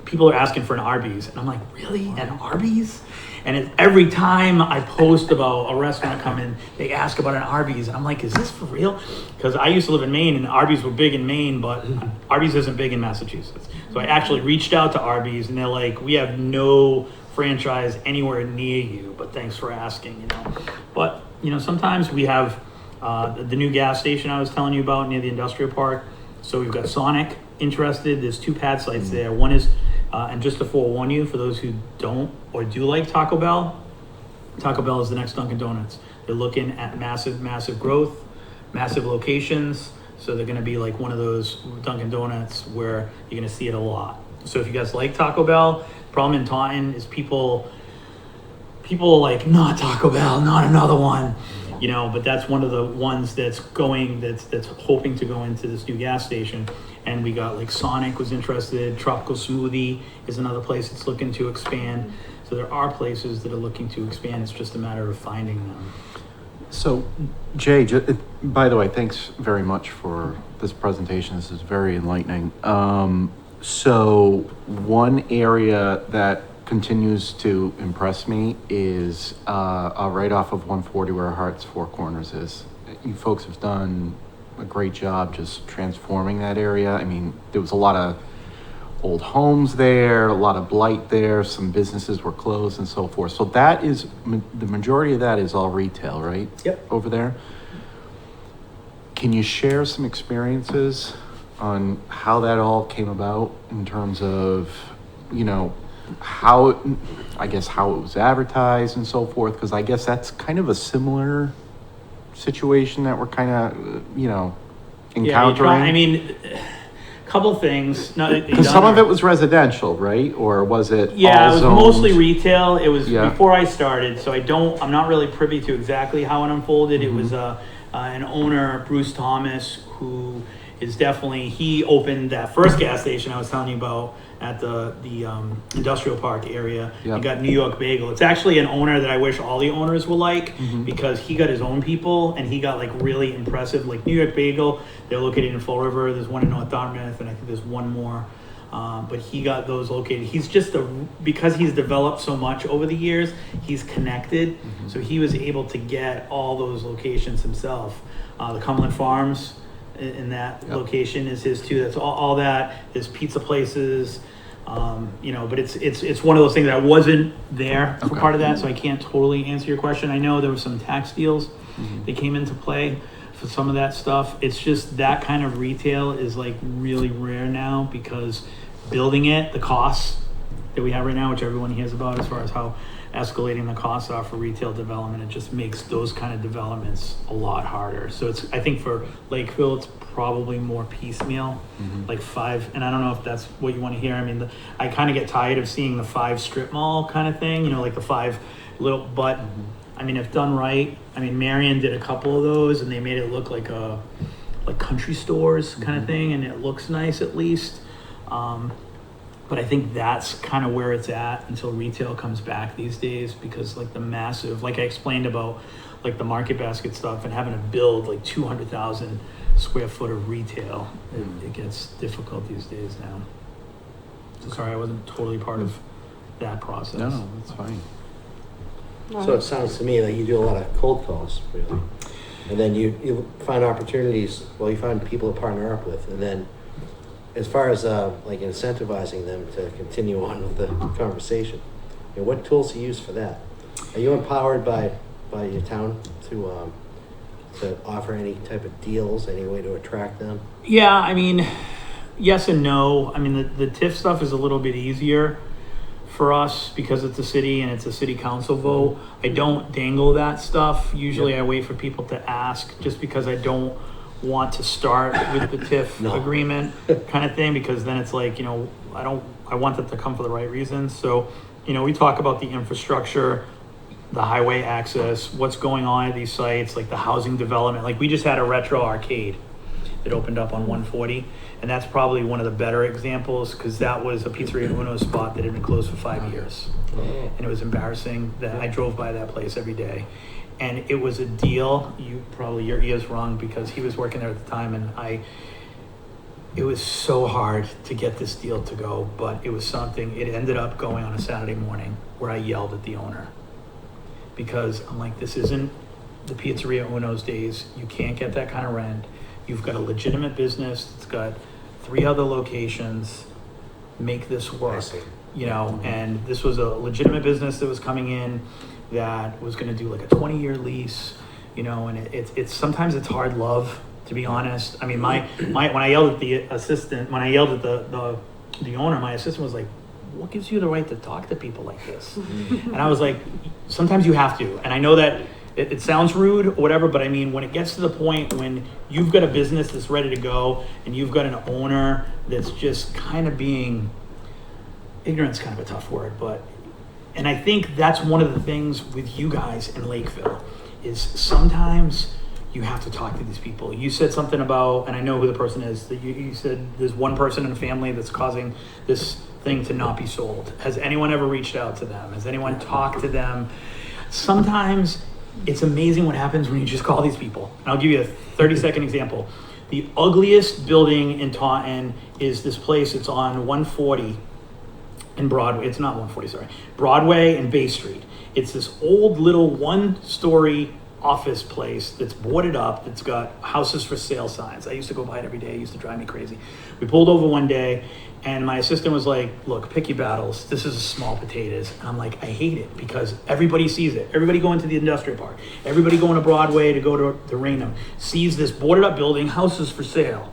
people are asking for an Arby's. And I'm like, really? An Arby's? And every time I post about a restaurant coming, they ask about an Arby's. And I'm like, is this for real? Because I used to live in Maine and Arby's were big in Maine, but Arby's isn't big in Massachusetts. So I actually reached out to Arby's and they're like, we have no franchise anywhere near you, but thanks for asking, But, sometimes we have the new gas station I was telling you about near the industrial park. So we've got Sonic interested. There's 2 pad sites there. One is, and just to forewarn you, for those who don't or do like Taco Bell is the next Dunkin' Donuts. They're looking at massive growth, massive locations. So they're going to be like one of those Dunkin' Donuts where you're going to see it a lot. So if you guys like Taco Bell, problem in Taunton is people like, not Taco Bell, not another one, but that's one of the ones that's hoping to go into this new gas station. And we got like Sonic was interested, Tropical Smoothie is another place that's looking to expand. So there are places that are looking to expand. It's just a matter of finding them. So, Jay, by the way, thanks very much for this presentation. This is very enlightening. So one area that continues to impress me is right off of 140 where Hart's Four Corners is. You folks have done a great job just transforming that area. I mean, there was a lot old homes there, a lot of blight there, some businesses were closed and so forth. So that is, the majority of that is all retail, right? Yep. Over there. Can you share some experiences on how that all came about in terms of, you know, how it was advertised and so forth? Because I guess that's kind of a similar situation that we're kind of, you know, encountering. I mean, couple things. Because some of it was residential, right? Or was it Yeah, all it was zoned? mostly retail. It was Yeah. before I started, so I'm not really privy to exactly how it unfolded. It was an owner, Bruce Thomas, who is he opened that first gas station I was telling you about at the industrial park area. Yep. He got New York Bagel. It's actually an owner that I wish all the owners were like, because he got his own people and he got like really impressive, like New York Bagel. They're located in Fall River. There's one in North Dartmouth, and I think there's one more. But he got those located. He's just because he's developed so much over the years, he's connected. So he was able to get all those locations himself. The Cumberland Farms in that location is his too. That's all that. There's pizza places, you know, but it's one of those things that I wasn't there for part of that, so I can't totally answer your question. I know there were some tax deals that came into play for some of that stuff. It's just that kind of retail is like really rare now, because building it, the costs that we have right now, which everyone hears about as far as how escalating the costs are for retail development, it just makes those kind of developments a lot harder. So I think for Lakeville, it's probably more piecemeal, like 5, and I don't know if that's what you want to hear. I mean, I kind of get tired of seeing the 5 strip mall kind of thing, you know, like the 5 little, but I mean, if done right, I mean, Marion did a couple of those and they made it look like country stores kind of thing, and it looks nice at least. But I think that's kind of where it's at until retail comes back these days, because like the massive, like I explained about like the market basket stuff and having to build like 200,000 square foot of retail, it gets difficult these days now. So sorry, I wasn't totally part of that process. No, that's fine. So it sounds to me like you do a lot of cold calls, really. And then you find opportunities, you find people to partner up with. And then as far as like incentivizing them to continue on with the conversation, you know, what tools do you use for that? Are you empowered by your town to offer any type of deals, any way to attract them? Yeah, I mean, yes and no. I mean, the TIF stuff is a little bit easier for us because it's a city and it's a city council vote. I don't dangle that stuff. Usually I wait for people to ask, just because I don't want to start with the TIF agreement kind of thing, because then it's like, you know, I want it to come for the right reasons. So, you know, we talk about the infrastructure, the highway access, what's going on at these sites, like the housing development. Like we just had a retro arcade that opened up on 140, and that's probably one of the better examples, because that was a Pizzeria Uno spot that had been closed for 5 years. And it was embarrassing that I drove by that place every day. And it was a deal, your ear's wrong, because he was working there at the time, and it was so hard to get this deal to go, but it was something. It ended up going on a Saturday morning where I yelled at the owner, because I'm like, this isn't the Pizzeria Uno's days. You can't get that kind of rent. You've got a legitimate business. It's got 3 other locations. Make this work, you know, and this was a legitimate business that was coming in that was going to do like a 20-year lease, you know, and it's sometimes it's hard love, to be honest. I mean, my when I yelled at the assistant, when I yelled at the owner, my assistant was like, what gives you the right to talk to people like this? And I was like, sometimes you have to. And I know that it sounds rude or whatever, but I mean, when it gets to the point when you've got a business that's ready to go and you've got an owner that's just kind of being, ignorant's kind of a tough word, but, and I think that's one of the things with you guys in Lakeville is sometimes you have to talk to these people. You said something about, and I know who the person is, that you said there's one person in the family that's causing this thing to not be sold. Has anyone ever reached out to them? Has anyone talked to them? Sometimes it's amazing what happens when you just call these people. And I'll give you a 30-second example. The ugliest building in Taunton is this place. It's on 140 in Broadway. It's not 140, sorry. Broadway and Bay Street. It's this old little 1-story office place that's boarded up, that's got houses for sale signs. I used to go by it every day. It used to drive me crazy. We pulled over one day and my assistant was like, look, pick your battles. This is small potatoes. And I'm like, I hate it because everybody sees it. Everybody going to the industrial park, everybody going to Broadway to go to Raynham sees this boarded up building, houses for sale.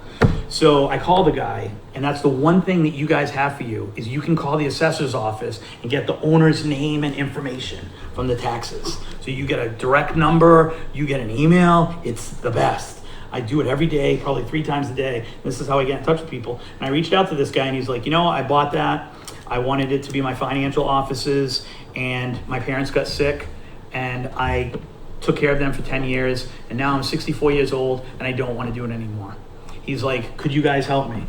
So I called the guy, and that's the one thing that you guys have for you is you can call the assessor's office and get the owner's name and information from the taxes. So you get a direct number, you get an email, it's the best. I do it every day, probably 3 times a day. This is how I get in touch with people. And I reached out to this guy and he's like, I bought that. I wanted it to be my financial offices and my parents got sick and I took care of them for 10 years and now I'm 64 years old and I don't want to do it anymore. He's like, could you guys help me?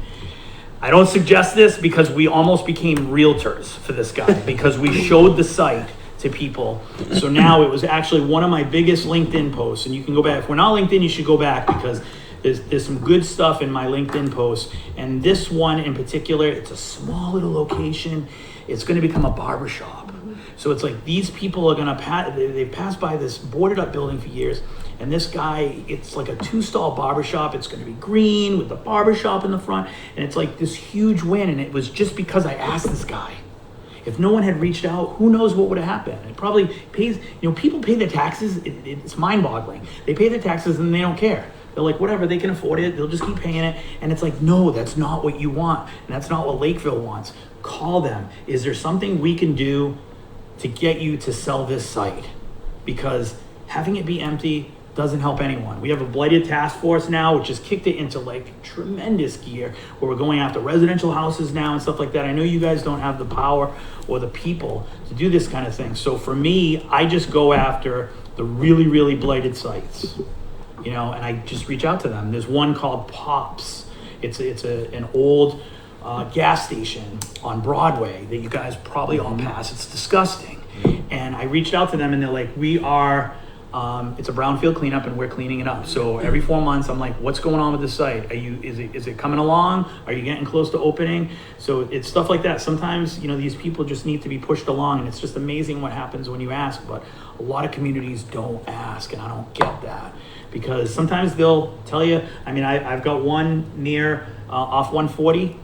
I don't suggest this because we almost became realtors for this guy because we showed the site to people. So now it was actually one of my biggest LinkedIn posts. And you can go back. If we're not LinkedIn, you should go back because there's some good stuff in my LinkedIn posts. And this one in particular, it's a small little location. It's going to become a barbershop. So it's like these people are going to they've passed by this boarded up building for years. And this guy, it's like a 2-stall barbershop. It's going to be green with the barbershop in the front. And it's like this huge win. And it was just because I asked this guy. If no one had reached out, who knows what would have happened? It probably pays, people pay their taxes. It's mind boggling. They pay their taxes and they don't care. They're like, whatever, they can afford it. They'll just keep paying it. And it's like, no, that's not what you want. And that's not what Lakeville wants. Call them. Is there something we can do to get you to sell this site? Because having it be empty doesn't help anyone. We have a blighted task force now, which has kicked it into like tremendous gear where we're going after residential houses now and stuff like that. I know you guys don't have the power or the people to do this kind of thing. So for me, I just go after the really, really blighted sites, and I just reach out to them. There's one called Pops. It's an old gas station on Broadway that you guys probably all pass. It's disgusting. And I reached out to them and they're like, we are, it's a brownfield cleanup and we're cleaning it up. So every 4 months I'm like, what's going on with the site? Is it coming along? Are you getting close to opening? So it's stuff like that. Sometimes, these people just need to be pushed along and it's just amazing what happens when you ask, but a lot of communities don't ask and I don't get that because sometimes they'll tell you, I've got one near off 140.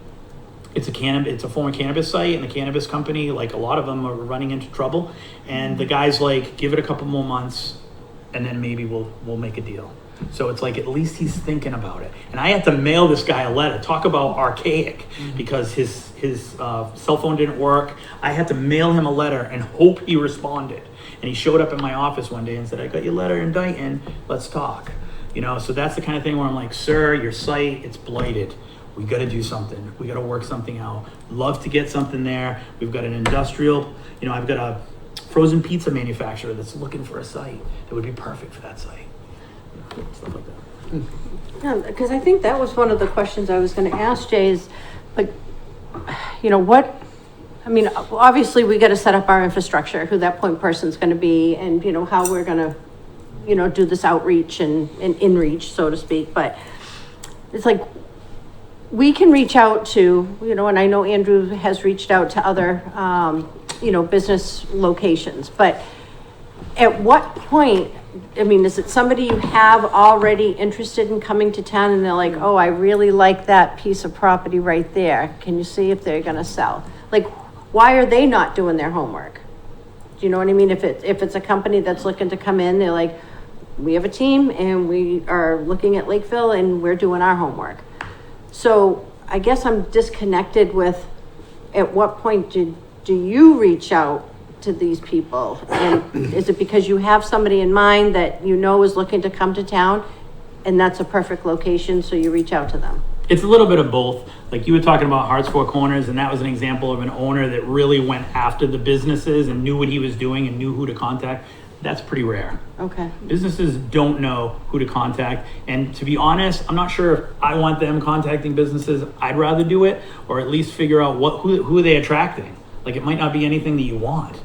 It's a former cannabis site and the cannabis company, like a lot of them are running into trouble. And the guy's like, give it a couple more months and then maybe we'll make a deal. So it's like, at least he's thinking about it. And I had to mail this guy a letter, talk about archaic, because his cell phone didn't work. I had to mail him a letter and hope he responded. And he showed up in my office one day and said, I got your letter in Dayton, let's talk. So that's the kind of thing where I'm like, sir, your site, it's blighted. We got to do something. We got to work something out. Love to get something there. We've got an industrial, I've got a frozen pizza manufacturer that's looking for a site that would be perfect for that site. Stuff like that. Yeah, because I think that was one of the questions I was going to ask Jay is, like, obviously we got to set up our infrastructure, who that point person's going to be and, how we're going to, do this outreach and in reach, so to speak. But it's like, we can reach out to, and I know Andrew has reached out to other, business locations, but at what point, is it somebody you have already interested in coming to town and they're like, oh, I really like that piece of property right there. Can you see if they're going to sell? Like, why are they not doing their homework? Do you know what I mean? If it's a company that's looking to come in, they're like, we have a team and we are looking at Lakeville and we're doing our homework. So I guess I'm disconnected with, at what point do you reach out to these people? And is it because you have somebody in mind that is looking to come to town and that's a perfect location, so you reach out to them? It's a little bit of both. Like you were talking about Hearts Four Corners, and that was an example of an owner that really went after the businesses and knew what he was doing and knew who to contact. That's pretty rare. Okay. Businesses don't know who to contact. And to be honest, I'm not sure if I want them contacting businesses. I'd rather do it, or at least figure out who are they attracting. Like, it might not be anything that you want.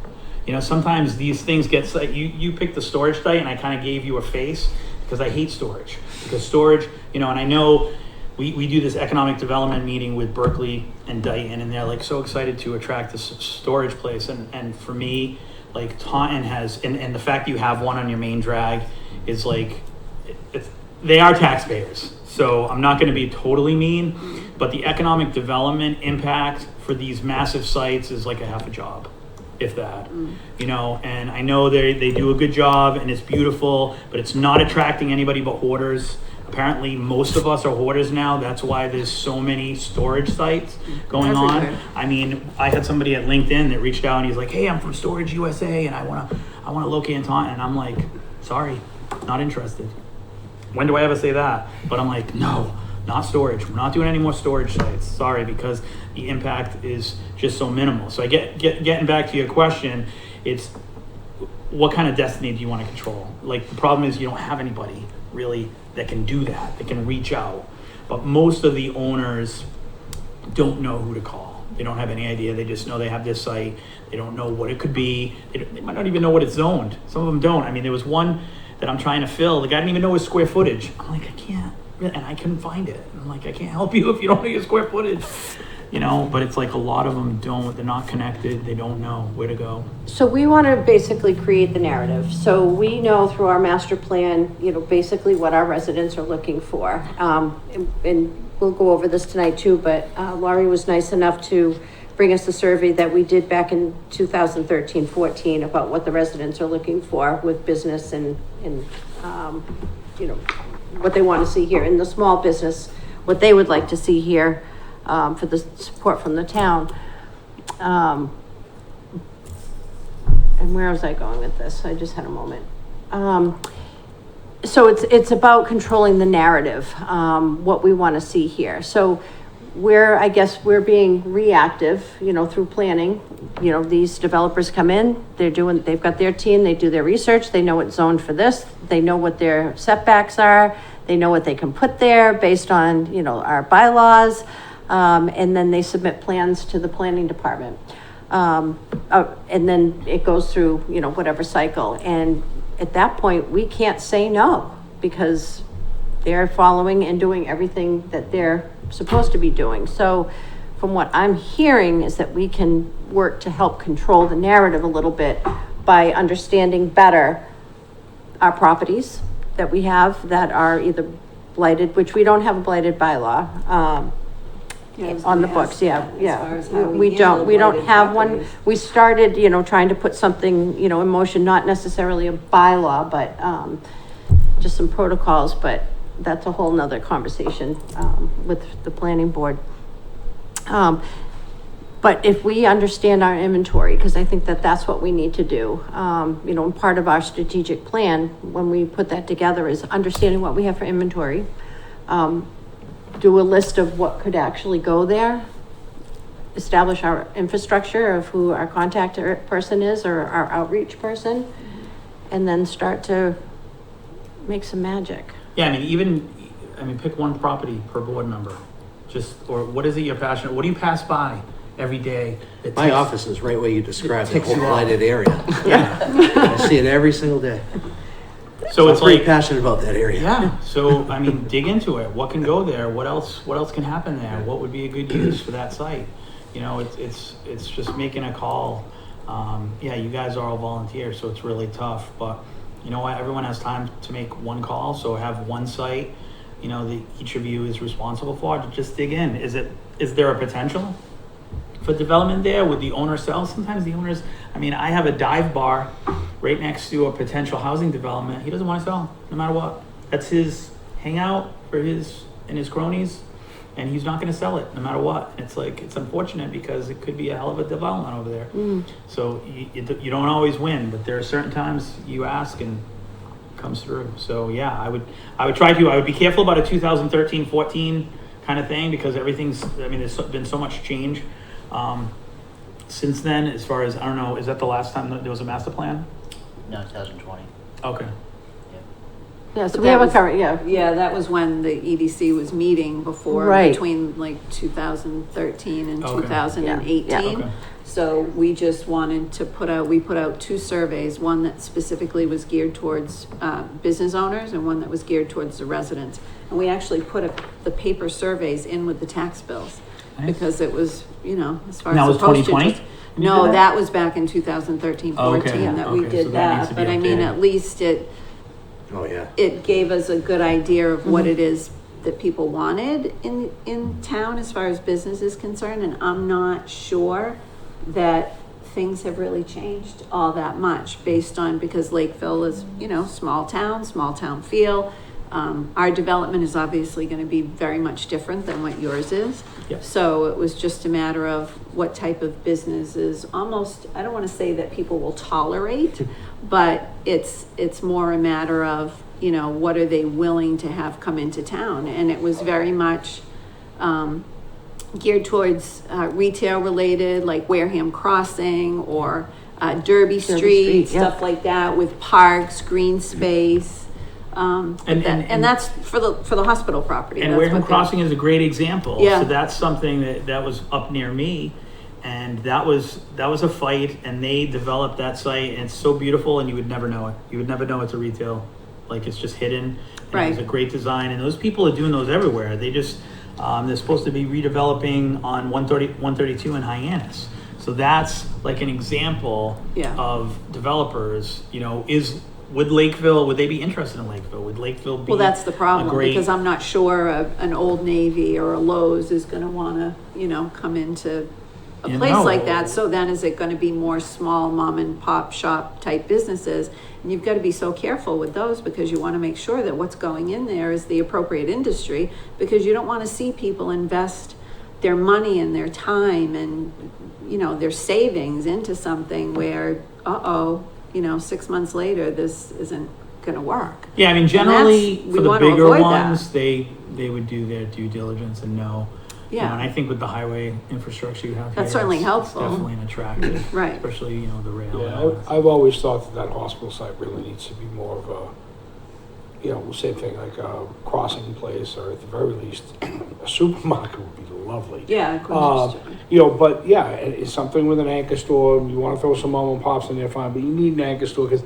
Sometimes these things get, you picked the storage site and I kind of gave you a face because I hate storage. Because storage, and I know we do this economic development meeting with Berkeley and Dayton, and they're like so excited to attract this storage place. And for me, like Taunton has, and the fact that you have one on your main drag is like, they are taxpayers. So I'm not going to be totally mean, but the economic development impact for these massive sites is like a half a job, if that, you know, and I know they do a good job and it's beautiful, but it's not attracting anybody but hoarders. Apparently most of us are hoarders now. That's why there's so many storage sites going on. I mean, I had somebody at LinkedIn that reached out and he's like, hey, I'm from Storage USA and I want to locate in Taunton. And I'm like, sorry, not interested. When do I ever say that? But I'm like, no, not storage. We're not doing any more storage sites. Sorry, because the impact is just so minimal. So I getting back to your question, it's what kind of destiny do you want to control? Like the problem is you don't have anybody really that can do that, that can reach out. But most of the owners don't know who to call. They don't have any idea. They just know they have this site. They don't know what it could be. They might not even know what it's zoned. Some of them don't. I mean, there was one that I'm trying to fill. The guy didn't even know his square footage. I'm like, I can't, and I couldn't find it. I'm like, I can't help you if you don't know your square footage, you know, but it's like a lot of them don't, they're not connected. They don't know where to go. So we want to basically create the narrative. So we know through our master plan, you know, basically what our residents are looking for. And we'll go over this tonight too, but Laurie was nice enough to bring us the survey that we did back in 2013-14 about what the residents are looking for with business and you know, what they want to see here in the small business, what they would like to see here for the support from the town. And where was I going with this? I just had a moment. So it's about controlling the narrative, what we want to see here. So I guess we're being reactive, you know, through planning. You know, these developers come in, they've got their team, they do their research, they know what's zoned for this, they know what their setbacks are, they know what they can put there based on, you know, our bylaws, and then they submit plans to the planning department. And then it goes through, you know, whatever cycle. And at that point, we can't say no because they're following and doing everything that they're supposed to be doing. So from what I'm hearing is that we can work to help control the narrative a little bit by understanding better our properties that we have that are either blighted, which we don't have a blighted bylaw, on the books. We don't have one. We started, you know, trying to put something, you know, in motion, not necessarily a bylaw, but just some protocols, but that's a whole nother conversation with the planning board. But if we understand our inventory, because I think that that's what we need to do, you know, part of our strategic plan, when we put that together, is understanding what we have for inventory, do a list of what could actually go there, establish our infrastructure of who our contact person is or our outreach person, and then start to make some magic. Yeah, I mean, pick one property per board member. Or what is it you're passionate? What do you pass by every day? My office is right where you described the ticks whole you off. blighted area. Yeah. I see it every single day. So I'm it's pretty like, passionate about that area. yeah. So, I mean, dig into it. What can go there? What else can happen there? What would be a good use for that site? You know, it's just making a call. Yeah, you guys are all volunteers, so it's really tough, but you know what? Everyone has time to make one call. So have one site, you know, that each of you is responsible for, to just dig in. Is there a potential for development there? Would the owner sell? Sometimes the owners, I mean, I have a dive bar right next to a potential housing development. He doesn't want to sell, no matter what. That's his hangout for his and his cronies, and he's not going to sell it, no matter what. It's like, it's unfortunate because it could be a hell of a development over there. So you don't always win, but there are certain times you ask and it comes through. So yeah, I would be careful about a 2013-14 kind of thing, because there's been so much change since then. As far as, I don't know, is that the last time that there was a master plan? No, 2020. Okay. Yeah, so But we have that a was- current, yeah. Yeah, that was when the EDC was meeting before, Right. between like 2013 and Okay. 2018. Yeah, Okay. So we just wanted to we put out 2 surveys, one that specifically was geared towards business owners and one that was geared towards the residents. And we actually put the paper surveys in with the tax bills Nice. because it was, as far That as was the postage. 2020? was- You did No, that? that was back in 2013, Oh, okay. 14 that we Okay, did so that needs that. to be But I mean, updated. at least Oh, yeah. it gave us a good idea of what it is that people wanted in town as far as business is concerned, and I'm not sure that things have really changed all that much based on, because Lakeville is, small town feel. Our development is obviously gonna be very much different than what yours is. Yep. So it was just a matter of what type of businesses, almost, I don't wanna say that people will tolerate, but it's more a matter of, what are they willing to have come into town? And it was very much, geared towards, retail related, like Wareham Crossing or, Derby Street, Street, yeah. stuff like that, with parks, green space. And that's for the hospital property. And That's Wareham what they- Crossing is a great example. Yeah. So that's something that was up near me, and that was a fight, and they developed that site, and it's so beautiful, and you would never know it. You would never know it's a retail, like it's just hidden. And Right. It's a great design, and those people are doing those everywhere. They just they're supposed to be redeveloping on 132 in Hyannis. So that's like an example Yeah. of developers. Would Lakeville, would they be interested in Lakeville? Would Lakeville be? Well, that's the a problem, great- because I'm not sure an Old Navy or a Lowe's is gonna wanna, come into a You place know. like that. So then is it gonna be more small mom and pop shop type businesses? And you've gotta be so careful with those, because you wanna make sure that what's going in there is the appropriate industry, because you don't wanna see people invest their money and their time and, their savings into something where, 6 months later, this isn't gonna work. Yeah, I mean, And generally, that's- we for the want to bigger avoid that. ones, they would do their due diligence and know. Yeah. And I think with the highway infrastructure you have here. That's certainly it's helpful. Definitely an attractive. Right. Especially, the rail. Yeah, I've always thought that hospital site really needs to be more of a, same thing, like a crossing place, or at the very least, a supermarket would be lovely. Yeah. But yeah, it's something with an anchor store. You want to throw some mom and pops in there, fine, but you need an anchor store, because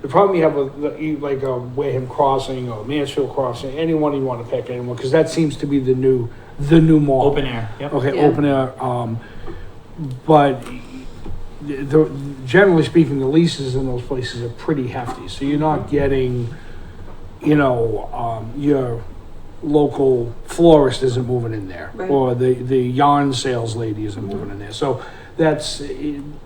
the problem you have with like a Wareham Crossing or Mansfield Crossing, anyone you want to pick, anyone, because that seems to be the new mall. Open air, yep. Okay, Yeah. open air. But generally speaking, the leases in those places are pretty hefty. So you're not getting, your local florist isn't moving in there, Right. or the yarn sales lady isn't moving in there. So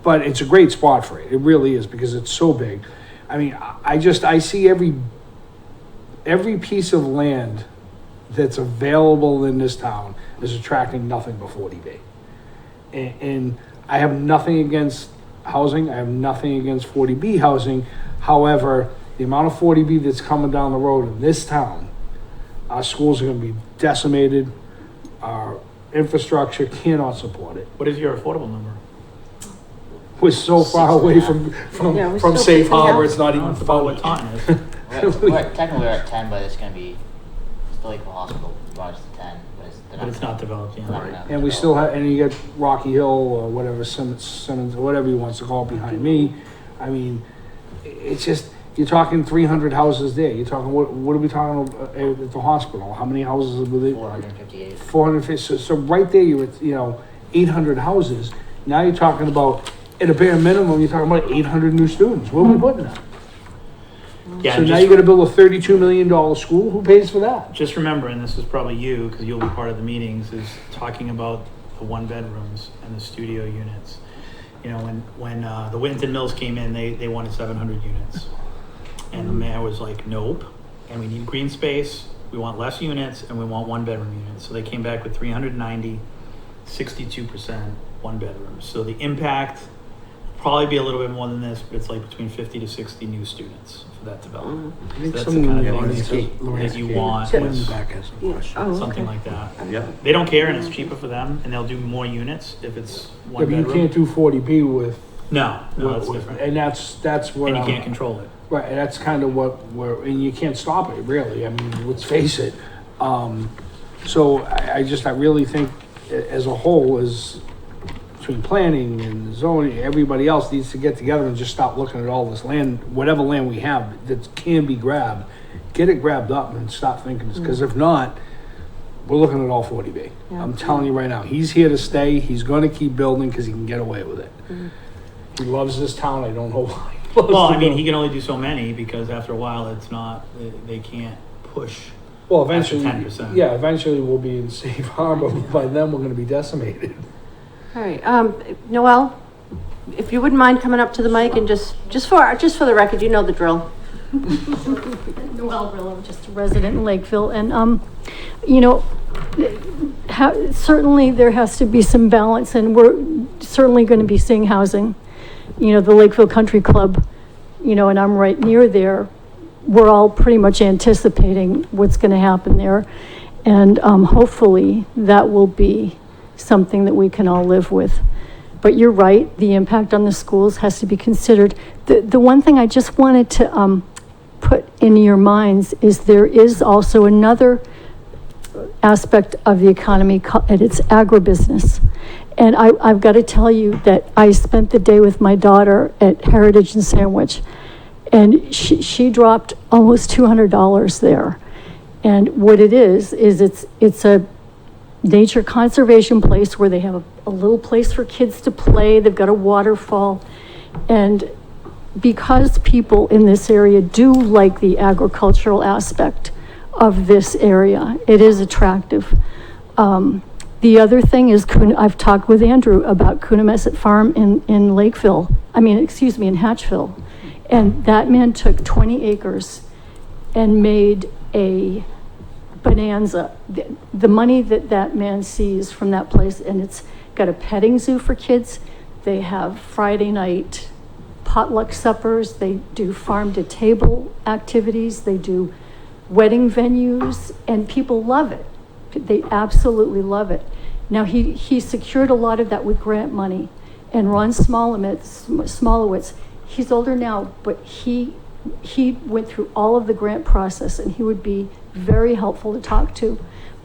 but it's a great spot for it. It really is, because it's so big. I mean, I see every piece of land that's available in this town is attracting nothing but 40B. And I have nothing against housing. I have nothing against 40B housing. However, the amount of 40B that's coming down the road in this town, our schools are going to be decimated. Our infrastructure cannot support it. What is your affordable number? We're so far away from Yeah, we're from still safe figuring out. harbor. It's not I don't even know, it's about what funny. Taunton is. Technically we're at 10, but it's gonna be, the Lakeville Hospital brought us to 10, but But it's not developed, they're not yeah. gonna And we develop. still have, and you get Rocky Hill or whatever, Simmons, or whatever he wants to call it behind me. I mean, it's just, you're talking 300 houses there. You're talking, what are we talking about at the hospital? How many houses were there? 458. 450. So right there, you're at, 800 houses. Now you're talking about, at a bare minimum, you're talking about 800 new students. Where are we putting them? Yeah, So now just- you're gonna build a $32 million school? Who pays for that? Just remember, and this is probably you, because you'll be part of the meetings, is talking about the 1-bedrooms and the studio units. When the Winton Mills came in, they wanted 700 units. And the mayor was like, nope, and we need green space, we want less units, and we want 1-bedroom units. So they came back with 390, 62% 1-bedrooms. So the impact probably be a little bit more than this, but it's like between 50 to 60 new students for that development. I think That's the someone kind in of the thing that you want, Someone in the back has some questions. Oh, something okay. like that. Yeah. They don't care, and it's cheaper for them, and they'll do more units if it's Yeah, one but you bedroom. can't do 40B with, No, that's with- different. and that's what And you I'm- can't control it. Right, and that's kind of what and you can't stop it, really. I mean, let's face it. So I really think as a whole is between planning and zoning, everybody else needs to get together and just start looking at all this land, whatever land we have that can be grabbed, get it grabbed up and start thinking, because if not, we're looking at all 40B. Yeah. I'm telling you right now, he's here to stay. He's gonna keep building because he can get away with it. He loves this town. I don't know why. He loves Well, to I mean, go. he can only do so many because after a while, it's not, they can't push. Well, eventually, 10%. yeah, eventually we'll be in safe harbor. By then, we're gonna be decimated. All right, Noel, if you wouldn't mind coming up to the mic and just for the record, you know the drill. Noel Brillo, just a resident in Lakeville, and, you know, certainly there has to be some balance, and we're certainly going to be seeing housing. You know, the Lakeville Country Club, you know, and I'm right near there. We're all pretty much anticipating what's going to happen there, and hopefully that will be something that we can all live with. But you're right, the impact on the schools has to be considered. The one thing I just wanted to put in your minds is there is also another aspect of the economy, and it's agribusiness. And I've got to tell you that I spent the day with my daughter at Heritage and Sandwich, and she dropped almost $200 there. And what it is it's a nature conservation place where they have a little place for kids to play. They've got a waterfall. And because people in this area do like the agricultural aspect of this area, it is attractive. The other thing is, I've talked with Andrew about Coonamessett Farm in Lakeville, in Hatchville. And that man took 20 acres and made a bonanza. The money that man sees from that place, and it's got a petting zoo for kids. They have Friday night potluck suppers. They do farm to table activities. They do wedding venues, and people love it. They absolutely love it. Now he secured a lot of that with grant money, and Ron Smolowitz, he's older now, but he went through all of the grant process, and he would be very helpful to talk to.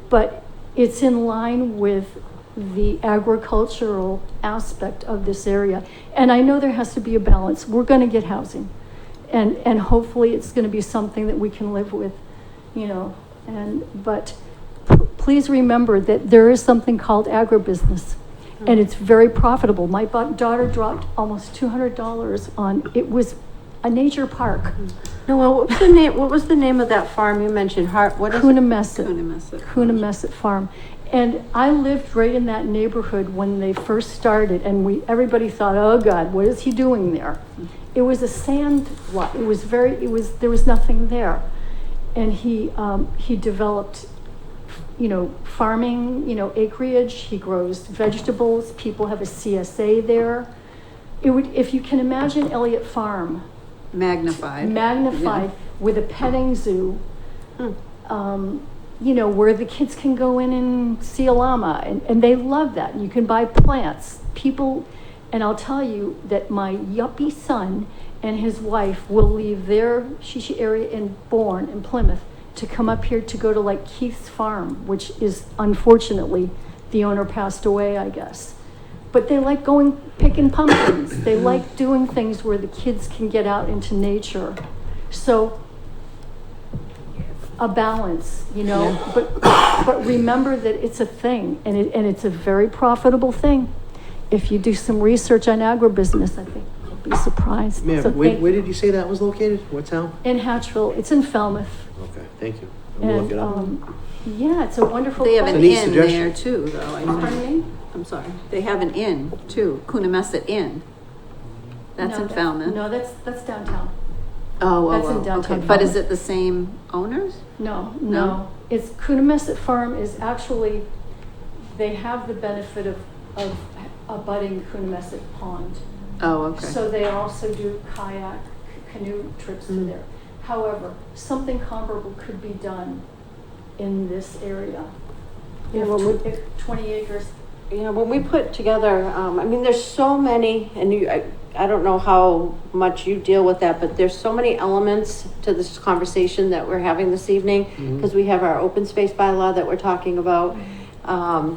But it's in line with the agricultural aspect of this area. And I know there has to be a balance. We're going to get housing, and hopefully it's going to be something that we can live with, you know. But please remember that there is something called agribusiness, and it's very profitable. My daughter dropped almost $200 on it. Was a nature park. Noel, what was the name of that farm you mentioned? Coonamessett Farm. And I lived right in that neighborhood when they first started, and everybody thought, oh God, what is he doing there? It was a sand lot. There was nothing there. And he developed, you know, farming, you know, acreage. He grows vegetables. People have a CSA there. If you can imagine Elliott Farm, magnified Yeah. with a petting zoo, you know, where the kids can go in and see a llama, and they love that. You can buy plants. People, and I'll tell you that my yuppie son and his wife will leave their Shishi area in Plymouth to come up here to go to like Keith's farm, which is unfortunately the owner passed away, I guess. But they like picking pumpkins. They like doing things where the kids can get out into nature. So a balance, you know, but remember that it's a thing, and it's a very profitable thing. If you do some research on agribusiness, I think you'll be surprised. Ma'am, So where did you say that was located? What town? in Hatchville, it's in Falmouth. Okay, thank you. We'll look it up. Yeah, it's a wonderful They have place. an neat inn suggestion. there too, though, I think. Pardon me? I'm sorry. They have an inn too, Coonamessett Inn. That's No, in Falmouth. No, that's downtown. Oh, that's in downtown okay. But is Falmouth. it the same owners? No. No? It's Coonamessett Farm is actually, they have the benefit of abutting Coonamessett Pond. Oh, okay. So they also do kayak, canoe trips to there. However, something comparable could be done in this area. Yeah, If 20 acres. You know, when we put together, there's so many, and I don't know how much you deal with that, but there's so many elements to this conversation that we're having this evening, because we have our open space bylaw that we're talking about.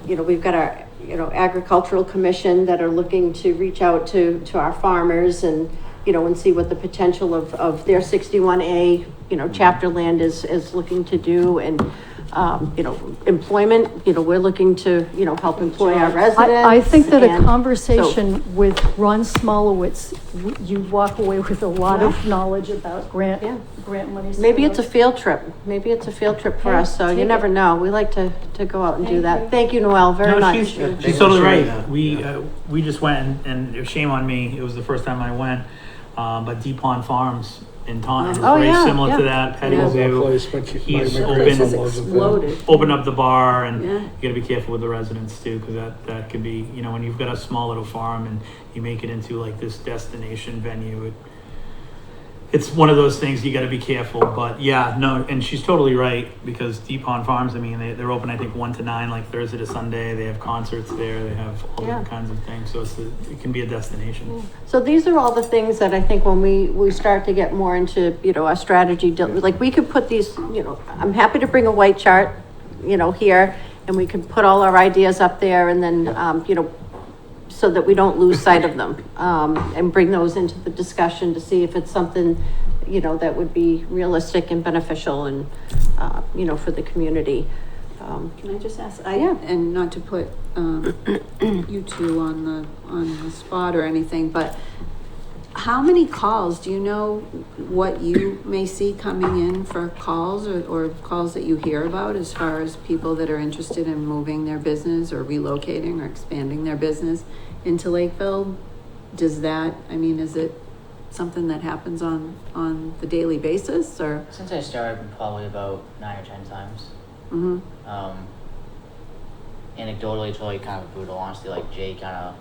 You know, we've got our agricultural commission that are looking to reach out to our farmers and, and see what the potential of their 61A, chapter land is looking to do. And, employment, we're looking to, help employ our residents. I think that a and conversation with Ron Smolowitz, you walk away with a lot of knowledge about grant money. Maybe it's a field trip. Maybe it's a field trip for Okay, us, so you take never it. know. We like to go out and do Thank that. you. Thank you, Noel, very No, much. she's totally right. We just went and shame on me. It was the first time I went. But Deep Pond Farms in Taunton is Oh, very yeah, similar yeah. to that. Petty Love that Zoo. place, but He's my open- grandson Place has loves it. exploded. Open up the bar, and Yeah. you gotta be careful with the residents too, because that could be, when you've got a small little farm and you make it into like this destination venue, it's one of those things you gotta be careful. But yeah, no, and she's totally right, because Deep Pond Farms, I mean, they're open, I think, 1 to 9, like Thursday to Sunday. They have concerts there. They have all different kinds of things. So it can be a destination. So these are all the things that I think when we start to get more into, our strategy, like we could put these, I'm happy to bring a white chart, here, and we can put all our ideas up there and then, so that we don't lose sight of them, and bring those into the discussion to see if it's something, that would be realistic and beneficial and, for the community. Can I just ask, Yeah. and not to put, you two on the spot or anything, but how many calls, do you know what you may see coming in for calls or calls that you hear about as far as people that are interested in moving their business or relocating or expanding their business into Lakeville? Is it something that happens on the daily basis or? Since I started, probably about 9 or 10 times. Mhm. Anecdotally, it's really kind of brutal, honestly, like Jay kind of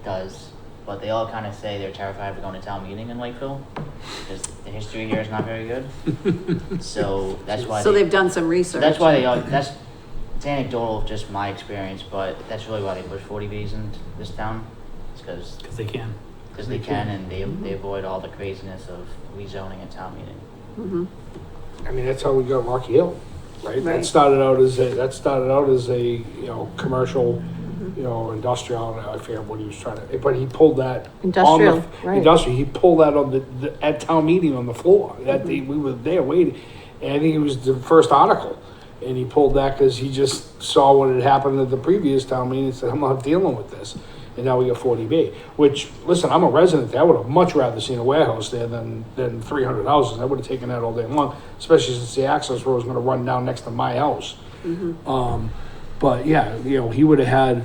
does. But they all kind of say they're terrified of going to town meeting in Lakeville because the history here is not very good. So that's why. So they've done some research. That's why it's anecdotal, just my experience, but that's really why they push 40Bs in this town. It's because They can. they can, and they avoid all the craziness of rezoning at town meeting. Mhm. I mean, that's how we got Rocky Hill, right? Right. That started out as a commercial, industrial. I forget what he was trying to, but he pulled that Industrial, right. Industrial. He pulled that on at town meeting on the floor. That day we were there waiting, and I think it was the first article, and he pulled that because he just saw what had happened at the previous town meeting and said, "I'm not dealing with this." And now we got 40B, which, listen, I'm a resident there. I would have much rather seen a warehouse there than 300 houses. I would have taken that all day long, especially since the access road was going to run down next to my house. But yeah, he would have had,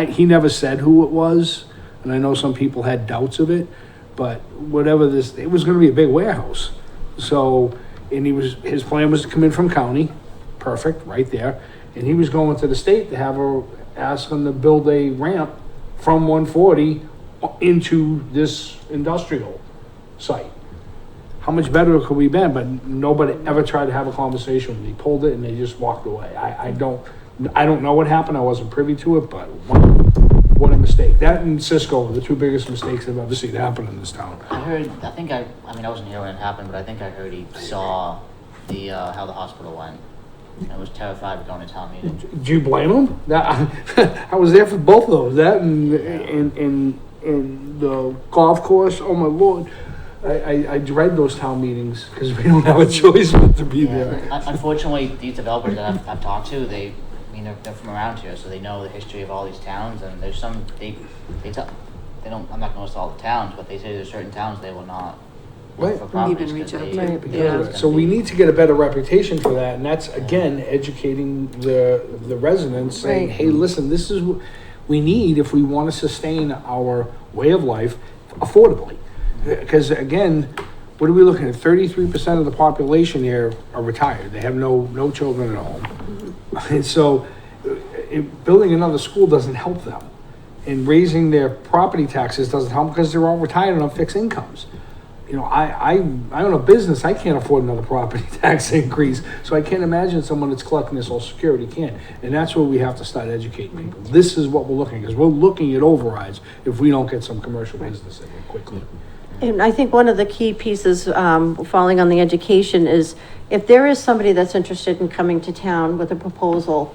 he never said who it was. And I know some people had doubts of it, but it was going to be a big warehouse. So, and his plan was to come in from county, perfect, right there. And he was going to the state to ask them to build a ramp from 140 into this industrial site. How much better could we been? But nobody ever tried to have a conversation with me. He pulled it and they just walked away. I don't know what happened. I wasn't privy to it, but what a mistake. That and Cisco are the two biggest mistakes I've ever seen happen in this town. I wasn't here when it happened, but I think I heard he saw how the hospital went. I was terrified of going to town meeting. Do you blame him? I was there for both of those. That and the golf course. Oh my Lord. I dread those town meetings because we don't have a choice but to be there. Unfortunately, these developers that I've talked to, they're from around here, so they know the history of all these towns. And there's some they don't. I'm not going to list all the towns, but they say there's certain towns they will not. Right. For properties Even reach 'cause out they- to. yeah, it's So gonna we be- need to get a better reputation for that, and that's again educating the residents, saying, Right. "Hey, listen, this is what we need if we want to sustain our way of life affordably." Because again, what are we looking at? 33% of the population here are retired. They have no children at home, and so building another school doesn't help them, and raising their property taxes doesn't help because they're all retired on fixed incomes. I own a business. I can't afford another property tax increase. So I can't imagine someone that's collecting their Social Security can. And that's where we have to start educating people. This is what we're looking at, because we're looking at overrides if we don't get some commercial business in here quickly. And I think one of the key pieces, falling on the education, is if there is somebody that's interested in coming to town with a proposal,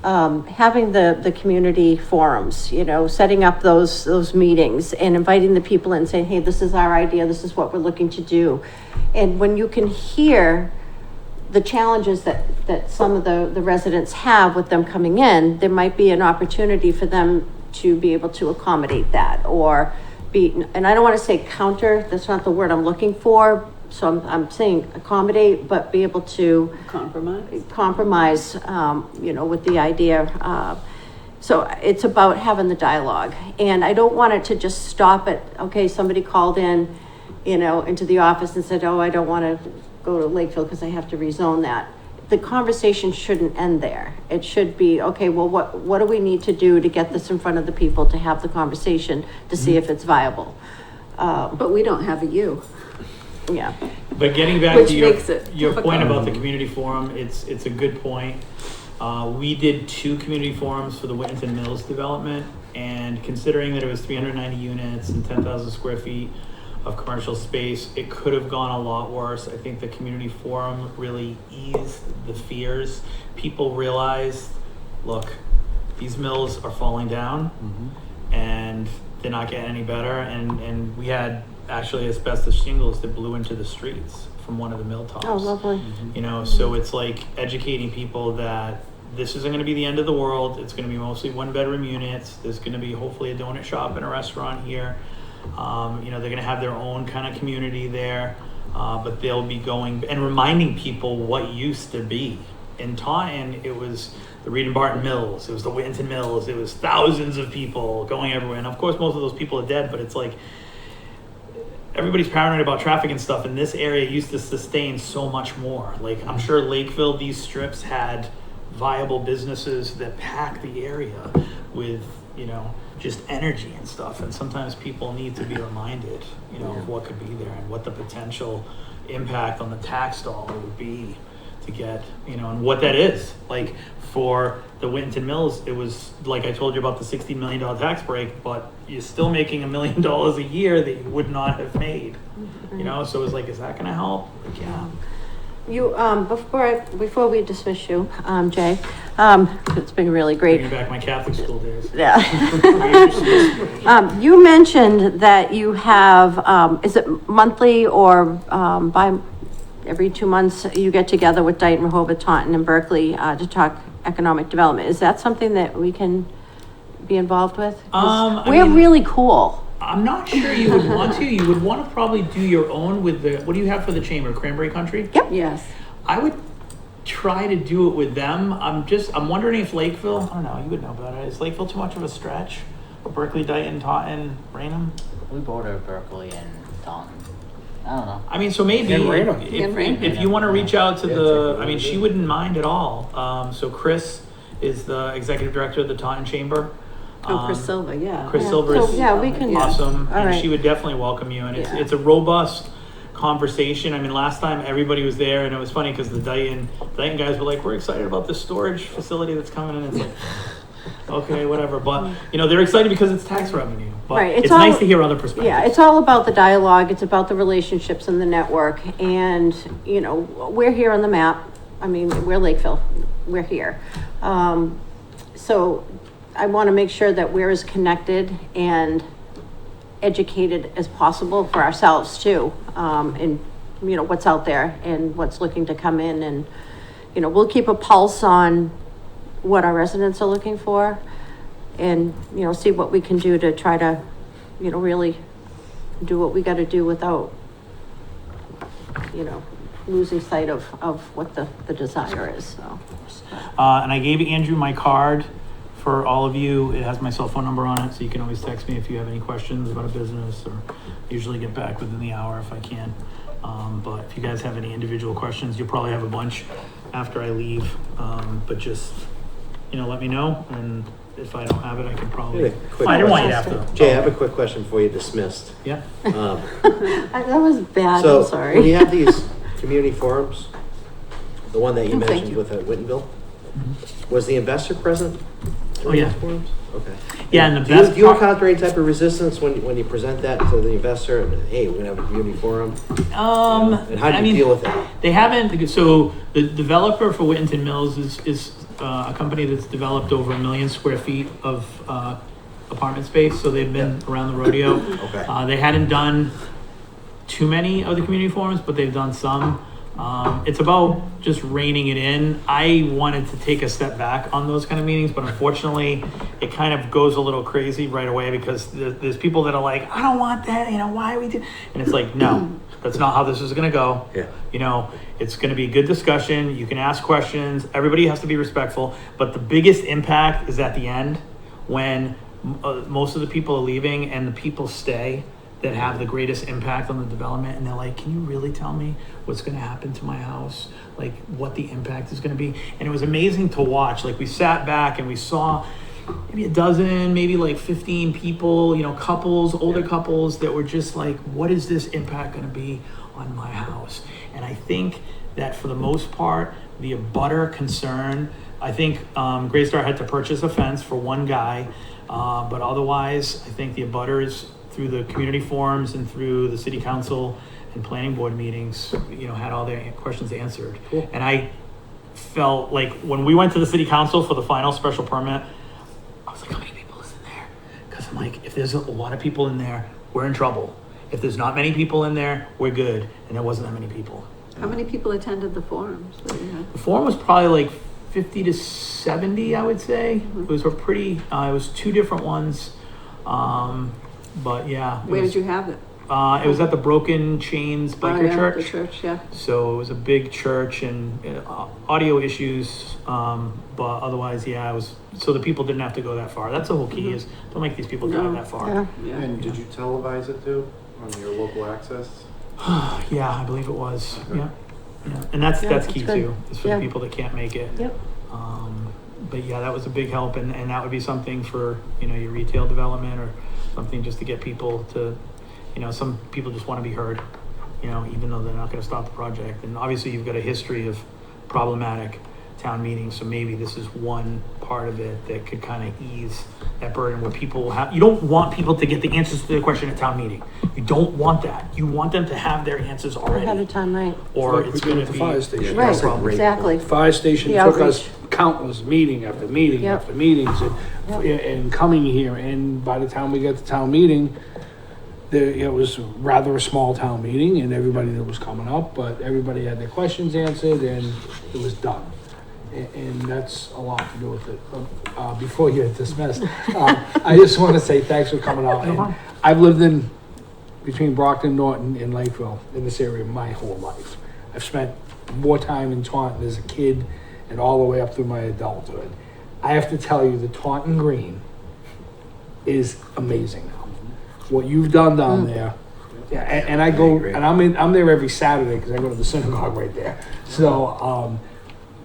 having the community forums, you know, setting up those meetings and inviting the people in, saying, hey, this is our idea, this is what we're looking to do. And when you can hear the challenges that some of the residents have with them coming in, there might be an opportunity for them to be able to accommodate that, or be, and I don't want to say counter, that's not the word I'm looking for, so I'm saying accommodate, but be able to compromise, you know, with the idea. So it's about having the dialogue, and I don't want it to just stop at, okay, somebody called in, you know, into the office and said, oh, I don't want to go to Lakeville because I have to rezone that. The conversation shouldn't end there. It should be, okay, well, what do we need to do to get this in front of the people, to have the conversation, to see if it's viable? But we don't have a you. Yeah. But getting back Which to makes it your point difficult. about the community forum, it's a good point. We did 2 community forums for the Whittington Mills development, and considering that it was 390 units and 10,000 square feet of commercial space, it could have gone a lot worse. I think the community forum really eased the fears. People realized, look, these mills are falling down and they're not getting any better. And we had actually asbestos shingles that blew into the streets from one of the mill tops. Oh, lovely. You know, so it's like educating people that this isn't going to be the end of the world. It's going to be mostly 1-bedroom units. There's going to be hopefully a donut shop and a restaurant here. You know, they're going to have their own kind of community there, but they'll be going and reminding people what used to be. In Taunton, it was the Reed and Barton Mills, it was the Whittington Mills, it was thousands of people going everywhere. And of course, most of those people are dead, but it's like everybody's paranoid about traffic and stuff. And this area used to sustain so much more. Like, I'm sure Lakeville, these strips had viable businesses that pack the area with, you know, just energy and stuff. And sometimes people need to be reminded, you know, of what could be there and what the potential impact on the tax dollar would be to get, you know, and what that is. Like for the Whittington Mills, it was like I told you about the $60 million tax break, but you're still making $1 million a year that you would not have made, you know? So it was like, is that gonna help? Like, yeah. You, before we dismiss you, Jay, it's been really great. Bringing back my Catholic school days. Yeah. You mentioned that you have, is it monthly or by every 2 months you get together with Dayton, Rehoboth, Taunton, and Berkeley to talk economic development? Is that something that we can be involved with? We're really cool. I'm not sure you would want to. You would want to probably do your own with the, what do you have for the chamber? Cranberry Country? Yep. Yes. I would try to do it with them. I'm wondering if Lakeville, I don't know, you would know about it. Is Lakeville too much of a stretch? Berkeley, Dayton, Taunton, Raynham? We border Berkeley and Taunton. I don't know. I mean, so maybe And Raynham. if you want to reach out to the, I mean, she wouldn't mind at all. So Chris is the executive director of the Taunton Chamber. Oh, Chris Silva, yeah. Chris Yeah, Silver so, is yeah, we can- awesome, All and right. she would definitely welcome you. And Yeah. it's a robust conversation. I mean, last time everybody was there, and it was funny because the Dayton guys were like, "We're excited about the storage facility that's coming," and it's like, okay, whatever. But you know, they're excited because it's tax revenue. But Right, it's it's nice all- to hear other perspectives. Yeah, it's all about the dialogue, it's about the relationships and the network, and, you know, we're here on the map. I mean, we're Lakeville, we're here. So I want to make sure that we're as connected and educated as possible for ourselves too. And, you know, what's out there and what's looking to come in, and, you know, we'll keep a pulse on what our residents are looking for, and, you know, see what we can do to try to, you know, really do what we got to do without, you know, losing sight of what the desire is, so. And I gave Andrew my card for all of you. It has my cell phone number on it, so you can always text me if you have any questions about a business, or usually get back within the hour if I can. But if you guys have any individual questions, you'll probably have a bunch after I leave. But just, you know, let me know, and if I don't have it, I can probably. Yeah, quick I didn't want you to question. have to. Jay, I have a quick question before you dismissed. Yeah. That was bad, So I'm sorry. when you have these community forums, the one that you Oh, thank mentioned you. with Whittenville, was the investor present? Oh, yeah. those forums? Okay. Yeah, and the Do you, best do you part- encounter any type of resistance when you present that to the investor? And, hey, we're gonna have a community forum. And how do I you mean, deal with it? They haven't, so the developer for Whittington Mills is a company that's developed over 1 million square feet of, apartment space, so they've been around the rodeo. Okay. They hadn't done too many of the community forums, but they've done some. It's about just reining it in. I wanted to take a step back on those kind of meetings, but unfortunately, it kind of goes a little crazy right away because there's people that are like, I don't want that, why are we do? And it's like, no, that's not how this is gonna go. Yeah. It's gonna be good discussion. You can ask questions. Everybody has to be respectful, but the biggest impact is at the end when most of the people are leaving and the people stay that have the greatest impact on the development, and they're like, can you really tell me what's gonna happen to my house? Like, what the impact is gonna be? And it was amazing to watch. Like, we sat back and we saw maybe a dozen, maybe like 15 people, couples, older couples that were just like, what is this impact gonna be on my house? And I think that for the most part, the abutter concern, I think Greystar had to purchase a fence for one guy, but otherwise, I think the abutters, through the community forums and through the city council and planning board meetings, had all their questions answered. Cool. And I felt like when we went to the city council for the final special permit, I was like, how many people is in there? Because I'm like, if there's a lot of people in there, we're in trouble. If there's not many people in there, we're good. And there wasn't that many people. How many people attended the forums that you had? The forum was probably like 50 to 70, I would say. It was it was 2 different ones. But yeah. Where did you have it? It was at the Broken Chains Biker Church. The church, yeah. So it was a big church and audio issues. But otherwise, yeah, it was, so the people didn't have to go that far. That's the whole key is don't make these people drive that far. Yeah. And did you televise it too, on your local access? Yeah, I believe it was. Okay. Yeah. And that's key good. too, is for Yeah. the people that can't make it. Yep. But yeah, that was a big help, and that would be something for, your retail development or something just to get people to, some people just want to be heard, even though they're not going to stop the project. And obviously you've got a history of problematic town meetings, so maybe this is one part of it that could kind of ease that burden where people have, you don't want people to get the answers to the question at town meeting. You don't want that. You want them to have their answers already. Ahead of time, right? Or Like we it's did going at to the be. fire station. Right, That's a great exactly. Fire station The took us outreach. countless meeting after meeting Yep. after meetings Yep. and coming here. And by the time we got to town meeting, it was rather a small town meeting and everybody that was coming up, but everybody had their questions answered and it was done. And that's a lot to do with it. Before you get dismissed, I just want to say thanks for coming out. And I've lived in between Brockton, Norton, and Lakeville in this area my whole life. I've spent more time in Taunton as a kid and all the way up through my adulthood. I have to tell you, the Taunton Green is amazing now. What you've done down there, yeah, and I go, agree. and I'm there every Saturday because I go to the synagogue right there. So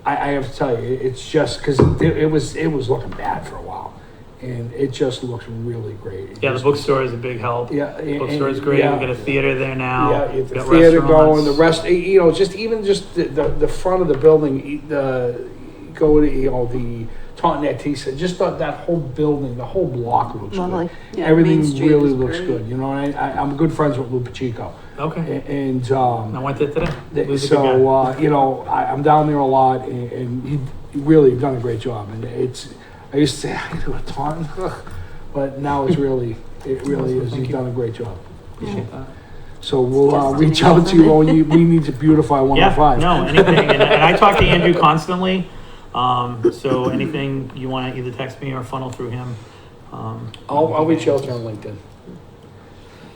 I have to tell you, it's just because it was looking bad for a while, and it just looks really great. Yeah, the bookstore is a big help. Yeah, Bookstore is great. yeah. We got a theater there now. Yeah, We the got theater going, the restaurants. rest, just the front of the building, go to, the Taunton Artisa, just that whole building, the whole block looks Lovely. good. Yeah, Everything Main Street really is looks great. good, and I'm good friends with Lou Pacheco. Okay. And, I went there today. Lou's a good guy. so, I'm down there a lot and he really done a great job. And I used to say, I do a Taunton, but now it really is. He's done a great job. Appreciate that. So we'll reach out to you when we need to beautify Yeah, 105. no, anything. And I talk to Andrew constantly. So anything you want to either text me or funnel through him. I'll reach out to you on LinkedIn.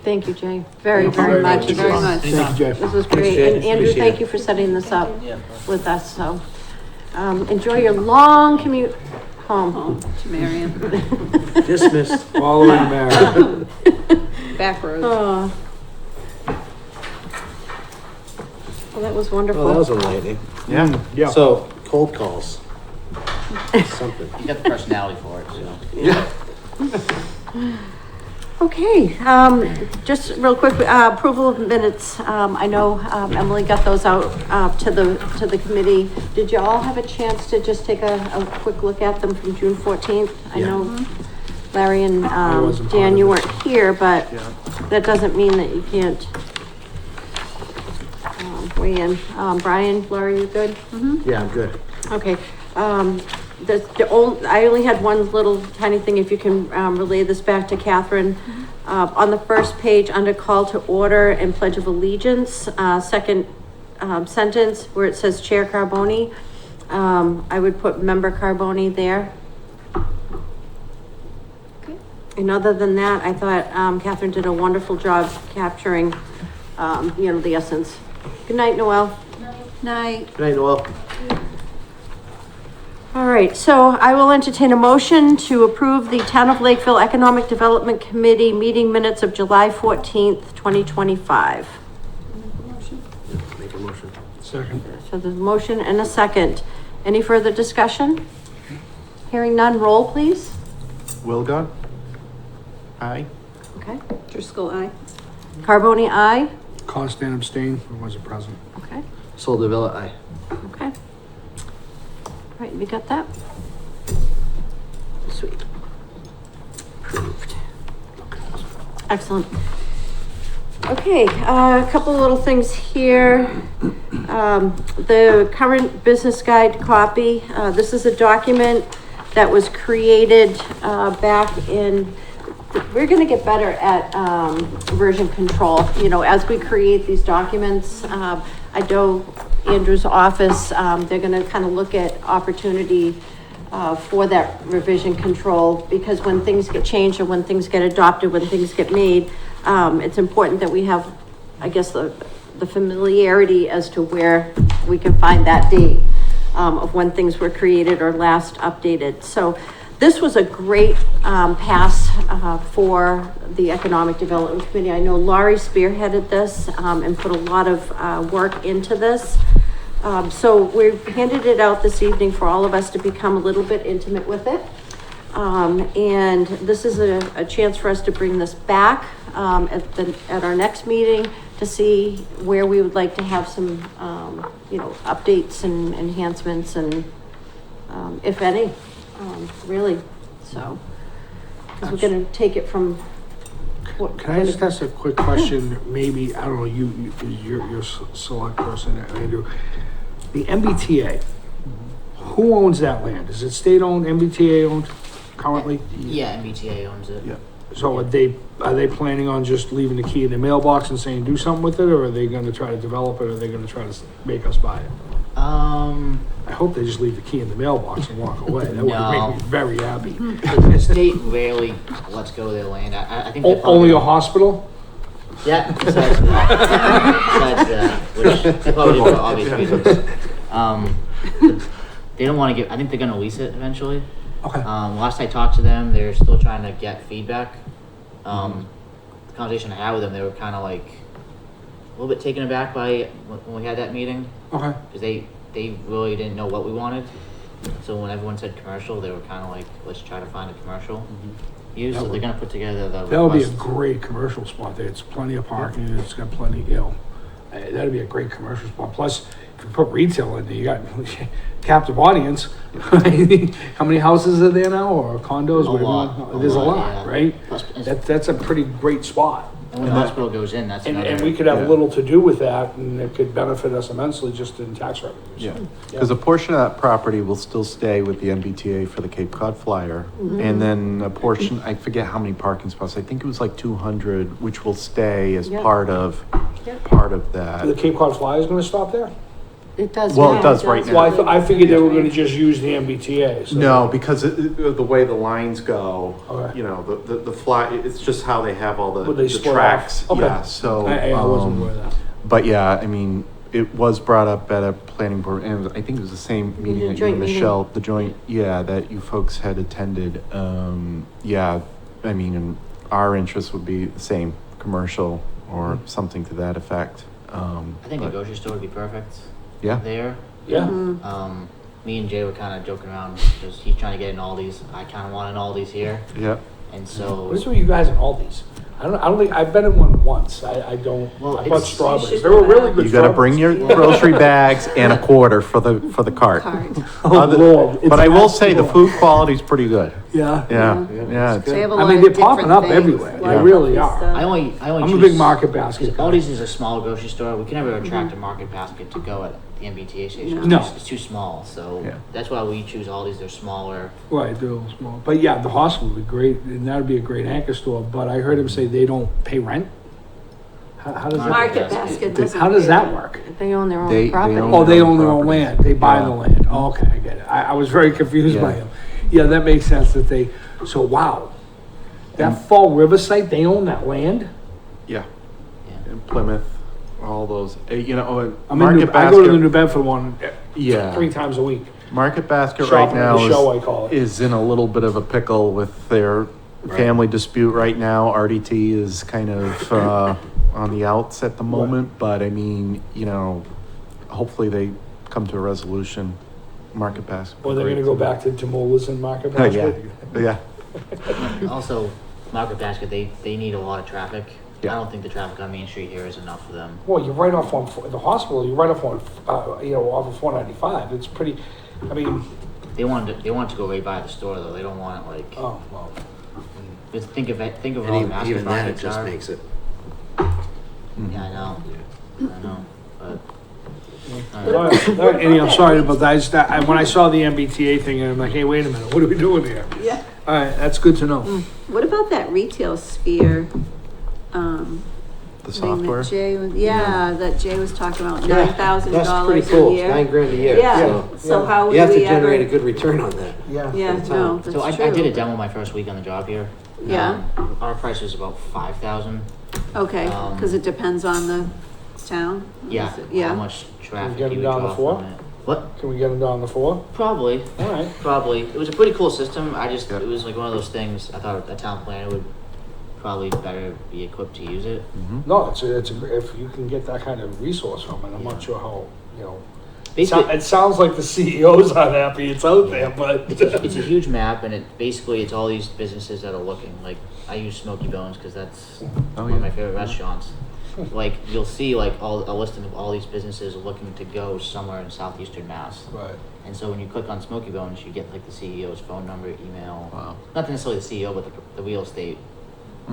Thank you, Jay, very, No very problem. much. Thank you very much. Thank you, Jay. This was Thanks, great. Jay. And Andrew, Appreciate thank it. you for setting this up Yeah. with us, so. Enjoy your long commute home. Home to Marion, Dismissed. All the way to Marion. back roads. Oh. Well, that was wonderful. Oh, that was enlightening. Yeah. So, cold calls. Something. You got the personality for it, so. Okay, just real quick, approval of minutes. I know, Emily got those out, to the committee. Did you all have a chance to just take a quick look at them from June 14th? I Yeah. know Larry and, wasn't part Dan, of you it. weren't here, but that doesn't mean that you can't, weigh in. Brian, Larry, you good? Yeah, I'm good. Okay, I only had one little tiny thing, if you can, relay this back to Catherine. On the first page, under call to order and pledge of allegiance, second, sentence where it says Chair Carboni, I would put Member Carboni there. Okay. And other than that, I thought, Catherine did a wonderful job capturing, the essence. Good night, Noel. Night. Good night, Noel. All right, so I will entertain a motion to approve the Town of Lakeville Economic Development Committee meeting minutes of July 14th, 2025. Make a motion. Second. So there's a motion and a second. Any further discussion? Hearing none, roll please. Wilga? Aye. Okay. Driscoll, aye. Carboni, aye. Constant abstain, I wasn't present. Okay, Sol DeVilla, aye. okay. All right, we got that? Sweet. Approved. Excellent. Okay, a couple little things here. The current business guide copy, this is a document that was created, back in, we're gonna get better at, version control, as we create these documents. I know Andrew's office, they're gonna kind of look at opportunity, for that revision control, because when things get changed or when things get adopted, when things get made, it's important that we have, I guess, the familiarity as to where we can find that date, of when things were created or last updated. So this was a great, pass, for the Economic Development Committee. I know Laurie spearheaded this, and put a lot of, work into this. So we've handed it out this evening for all of us to become a little bit intimate with it. And this is a chance for us to bring this back, at our next meeting to see where we would like to have some, updates and enhancements and, if any, really, so. Cause we're gonna take it from. Can I just ask a quick question? Maybe, I don't know, you're select person, Andrew. The MBTA, who owns that land? Is it state-owned, MBTA owned currently? Yeah, MBTA owns it. Yeah. So are they planning on just leaving the key in the mailbox and saying do something with it, or are they gonna try to develop it, or are they gonna try to make us buy it? I hope they just leave the key in the mailbox and walk away. That would No. make me very happy. The state rarely lets go of their land. I think they're probably Only a gonna- hospital? Yeah, besides that, which they probably do for obvious reasons. They don't want to give. I think they're going to lease it eventually. Okay. Last I talked to them, they're still trying to get feedback. The conversation I had with them, they were kind of like a little bit taken aback by when we had that meeting, Okay. because they really didn't know what we wanted. So when everyone said commercial, they were kind of like, let's try to find a commercial use. So they're going to put together the. That would be a request. great commercial spot there. It's plenty of parking, and it's got plenty, that'd be a great commercial spot. Plus, if you put retail in there, you got captive audience. How many houses are there now, or condos? A whatever? lot. There's a A lot, lot, yeah. right? Plus- That's a pretty great spot. And when the hospital goes in, that's another. And we could have Yeah. little to do with that, and it could benefit us immensely just in tax revenues. Yeah, because a portion of that property will still stay with the MBTA for the Cape Cod Flyer. And then a portion, I forget how many parking spots, I think it was like 200, which will stay as Yeah. part of Yeah. that. The Cape Cod Flyer is gonna stop there? It does. Well, it now. does right now. Well, I figured they were gonna just use the MBTA, so. No, because the way the lines go, Okay. the fly, it's just how they have all Would they the split tracks. off? Okay. Yeah, so. I wasn't aware of that. But yeah, I mean, it was brought up at a planning board, and I think it was the same The meeting that you joint and meeting. Michelle, the joint, that you folks had attended. Yeah, I mean, and our interest would be the same, commercial or something to that effect. I think a But- grocery store would be perfect Yeah, there. Yeah, Me and Jay were kind of joking around because he's trying to get an Aldi's. I kind of want an Aldi's here, yeah. and so what is with you guys and Aldi's? I don't think, I've been in one once, I don't, Well, I bought it's- strawberries, they were really good You gotta bring your strawberries. grocery bags and a quarter for the cart. Card. Oh, Lord, it's But I will say the absolute- food quality's pretty good. Yeah. Yeah, yeah. They have a I lot mean, of they're popping different up things, everywhere. a lot They of really healthy are. I only I'm a choose- big market basket guy. Aldi's is a small grocery store. We can never attract a market basket to go at the MBTA station. No. It's too small, so Yeah. that's why we choose all these, they're smaller. Right, they're a little small. But yeah, the hospital would be great, and that'd be a great anchor store, but I heard him say they don't pay rent? How does that, Market Basket doesn't. how does pay that rent. work? They own their They own property. own Oh, they their own their own property. land, they buy the Yeah. land. Oh, okay, I get it. I was very confused by Yeah. him. Yeah, that makes sense that they, so wow. That Fall River site, they own that land? Yeah. Yeah. In Plymouth, all those, you know, I Market go to the New Basket, Bedford one yeah. 3 times a week. Market Basket Shopping right at the now show, I call it. is in a little bit of a pickle with their family dispute right now. RDT is kind of, on the outs at the moment, but I mean, you know, hopefully they come to a resolution. Market Basket. Or they're gonna go back to Jamula's and Market Basket? Yeah. Also, Market Basket, they need a lot of traffic. Yeah. I don't think the traffic on Main Street here is enough for them. Well, you're right off on, the hospital, you're right off on, off of 495. It's pretty, I mean, They want to go right by the store though. They don't want it like. oh, well. Just think of it. Think of And all the even, master even then, it markets just are. makes it. Yeah, I know. I know, but. All right, Andy, I'm sorry about that. When I saw the MBTA thing, I'm like, hey, wait a minute, what are we doing here? Yeah. All right, that's good to know. What about that retail sphere? The thing software. that Jay was, that Jay was talking about, Yeah, $9,000 That's a pretty cool. year. $9,000 a year. Yeah, so how would You have to we ever? generate a good return on that. Yeah. Yeah, for the no, town. that's So I true. did a demo my first week on the job here. Yeah. Our price was about 5,000. Okay, Um, cause it depends on the town? Yeah. Is it- How Yeah, much traffic get you them would down to draw 4? from it. What? Can we get them down to 4? Probably. All right. Probably. It was a pretty cool system. Yeah. It was like one of those things. I thought a town planner would probably better be equipped to use it. No, it's if you can get that kind of resource from it, I'm not sure how, Basically, it sounds like the CEOs aren't happy it's out there, but. it's a huge map, and it's all these businesses that are looking. Like I use Smoky Bones because that's one of my favorite restaurants. Like you'll see like a listing of all these businesses looking to go somewhere in southeastern Mass. Right. And so when you click on Smoky Bones, you get like the CEO's phone number, email. Wow. Not necessarily the CEO, but the real estate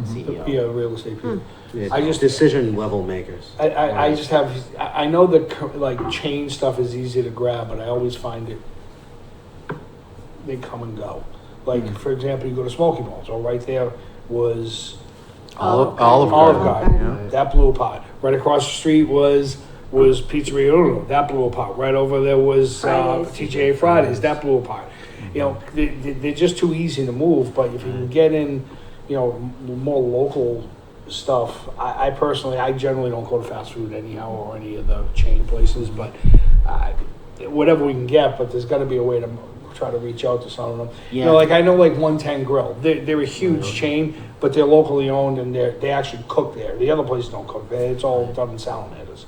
CEO. Yeah, real estate people. Yeah, I just- decision level makers. I just have, I know that like chain stuff is easy to grab, but I always find it, they come and go. Like, for example, you go to Smoky Bones, or right there was Olive Olive Garden. Garden, Yeah. that blew apart. Right across the street was Pizzeria Uno, that blew apart. Right over there was Fridays. TGA Fridays, that blew apart. They're just too easy to move, but if you can get in, more local stuff, I personally, I generally don't go to fast food anyhow or any of the chain places, but whatever we can get, but there's gotta be a way to try to reach out to some of them. Yeah. Like I know like 110 Grill, they're a huge chain, but they're locally owned and they actually cook there. The other places don't cook there, it's all done in salinators.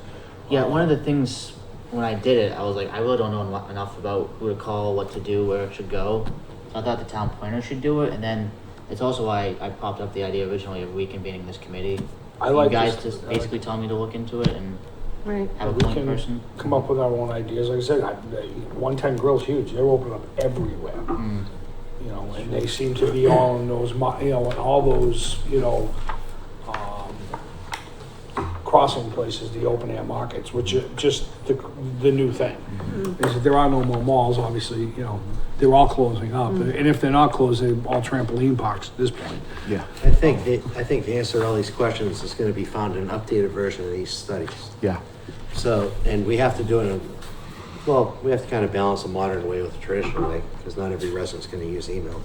Yeah, one of the things when I did it, I was like, I really don't know enough about who to call, what to do, where it should go. So I thought the town planner should do it, and then it's also why I popped up the idea originally of reconvening this committee. I like you guys this. just basically tell me to look into it and Right. have a We point can person. come up with our own ideas. Like I said, 110 Grill's huge. They're opening up everywhere. Mm. And they seem to be all in those, in all those, crossing places, the open air markets, which are just the new thing. Is that there are no more malls, obviously, they're all closing up. And if they're not closed, they're all trampoline parks at this point. Yeah. I think the answer to all these questions is gonna be found in an updated version of these studies. Yeah. So, and we have to do it we have to kind of balance a modern way with the traditional way, because not every resident's gonna use email.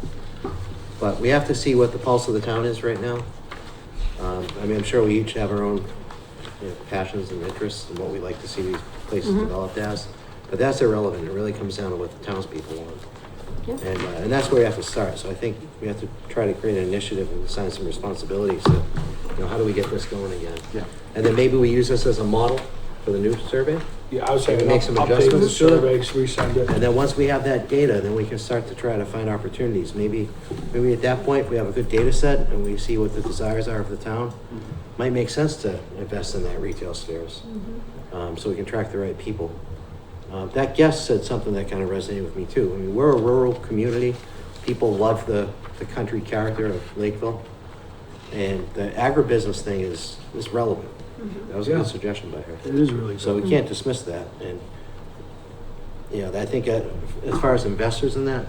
But we have to see what the pulse of the town is right now. I'm sure we each have our own passions and interests and what we like to see these places developed as, but that's irrelevant. It really comes down to what the townspeople want. Yeah. And that's where we have to start. So I think we have to try to create an initiative and assign some responsibilities to, how do we get this going again? Yeah. And then maybe we use this as a model for the new survey. Yeah, I was saying, Make some update the adjustments to it. surveys, resend it. And then once we have that data, then we can start to try to find opportunities. Maybe at that point, if we have a good data set and we see what the desires are of the town, might make sense to invest in that retail spheres. So we can track the right people. That guest said something that kind of resonated with me too. We're a rural community. People love the country character of Lakeville. And the agribusiness thing is relevant. That was a Yeah. good suggestion by her. It is really good. So we can't dismiss that. And you know, I think as far as investors in that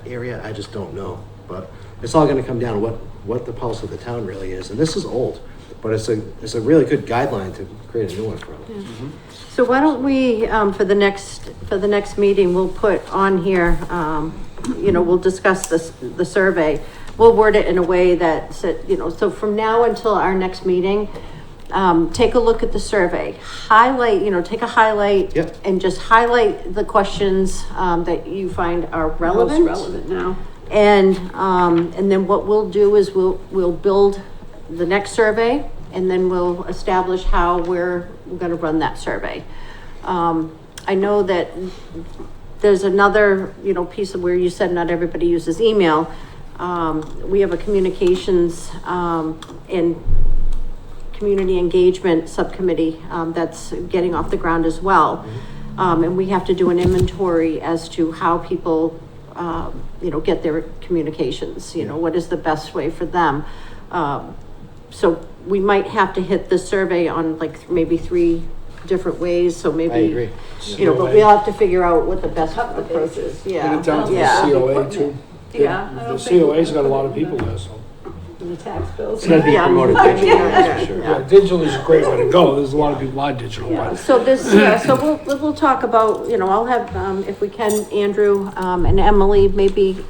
area, I just don't know. But it's all gonna come down to what the pulse of the town really is. And this is old, but it's a really good guideline to create a new one from. So why don't we, for the next meeting, we'll put on here, we'll discuss the survey. We'll word it in a way that said, so from now until our next meeting, take a look at the survey, highlight, take a highlight. Yep. And just highlight the questions, that you find are relevant. Most relevant now. And then what we'll do is we'll build the next survey, and then we'll establish how we're gonna run that survey. I know that there's another, piece of where you said not everybody uses email. We have a communications, and community engagement subcommittee, that's getting off the ground as well. And we have to do an inventory as to how people, get their communications, what is the best way for them. So we might have to hit the survey on like maybe 3 different ways, so maybe. I agree. But we'll have to figure out what the best approach is, Get yeah. it down to the Yeah. COA too. Yeah, I The don't think- COA's got a lot of people there, so. And the tax bills. It's gonna be Yeah. promoted Yeah. digitally, that's for sure. Yeah. Yeah, digital is a great way to go. There's a lot of people on digital, Yeah, but so we'll talk about, I'll have, if we can, Andrew, and Emily, maybe,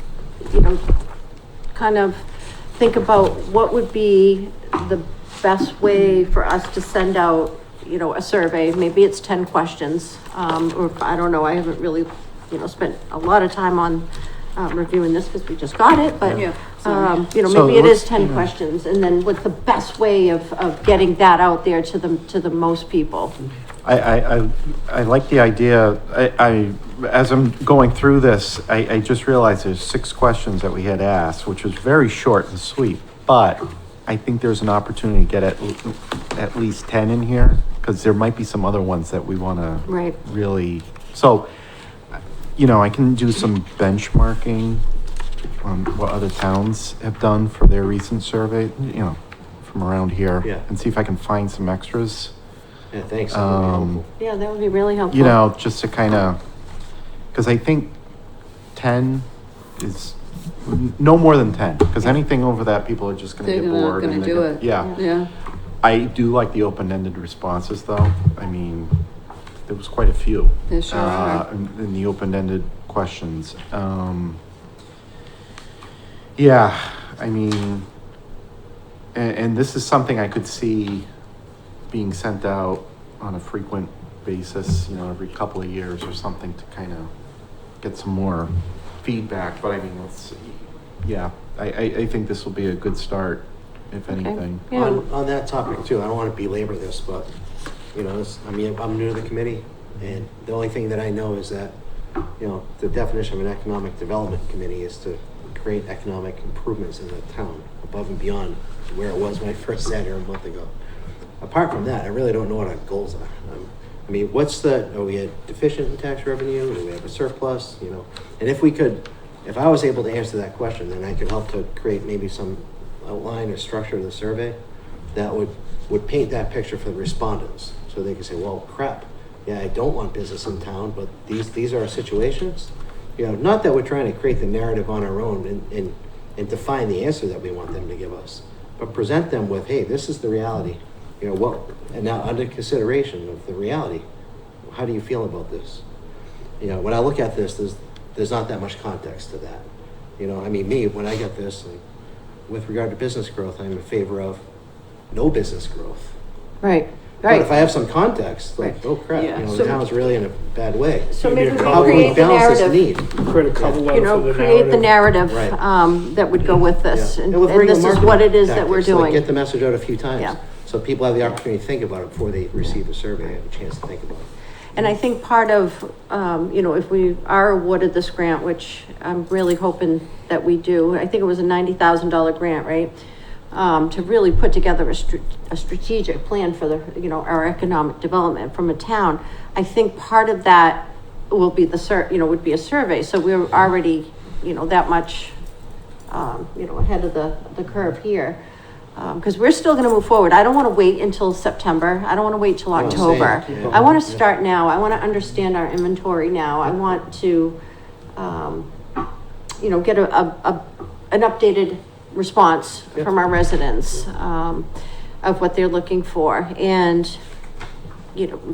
kind of think about what would be the best way for us to send out, a survey. Maybe it's 10 questions, or I don't know, I haven't really, spent a lot of time on, reviewing this because we just got it, but, Yeah. So maybe it is let's- 10 questions, and then what's the best way of getting that out there to the most people? I like the idea. As I'm going through this, I just realized there's 6 questions that we had asked, which was very short and sweet. But I think there's an opportunity to get at least 10 in here, because there might be some other ones that we want to Right. really. So, I can do some benchmarking on what other towns have done for their recent survey, from around here, Yeah. and see if I can find some extras. Yeah, thanks. That would be helpful. Yeah, that would be really helpful. Just to kind of, because I think 10 is no more than 10, because anything over that, people are just gonna They're get not bored. gonna and do they're it. Yeah, Yeah. I do like the open-ended responses, though. I mean, there was quite a few. There sure are. In the open-ended questions. Yeah, I mean, and this is something I could see being sent out on a frequent basis, every couple of years or something, to kind of get some more feedback. But I mean, I think this will be a good start, if anything. Yeah. On that topic too, I don't want to belabor this, but, I'm new to the committee, and the only thing that I know is that, the definition of an economic development committee is to create economic improvements in the town above and beyond where it was when I first sat here a month ago. Apart from that, I really don't know what our goals are. Are we deficient in tax revenue? Do we have a surplus? And if I was able to answer that question, then I could help to create maybe some outline or structure of the survey that would paint that picture for the respondents. So they can say, well, crap, yeah, I don't want business in town, but these are our situations. Not that we're trying to create the narrative on our own and define the answer that we want them to give us, but present them with, hey, this is the reality. And now under consideration of the reality, how do you feel about this? When I look at this, there's not that much context to that. When I get this, with regard to business growth, I'm in favor of no business growth. Right, But if right. I have some context, like, Right. oh crap, Yeah. the town's really in a bad way. So maybe we How can we create the balance this narrative, need? create a cover letter for the create the narrative, Right. that would go with this. Yeah. And with and regular this is marketing what it is that we're tactics, like doing. Get the message out a few times. Yeah. So people have the opportunity to think about it before they receive the survey, have a chance to think about it. And I think part of, if we are awarded this grant, which I'm really hoping that we do, I think it was a $90,000 grant, right? To really put together a strategic plan for our economic development from a town. I think part of that will be would be a survey. So we're already, that much, ahead of the curve here. because we're still gonna move forward. I don't wanna wait until September. I don't wanna wait till No, October. same. Yeah. I wanna Yeah. start now. I wanna understand our inventory now. I want to, get an updated response Yep. from our residents, of what they're looking for. And,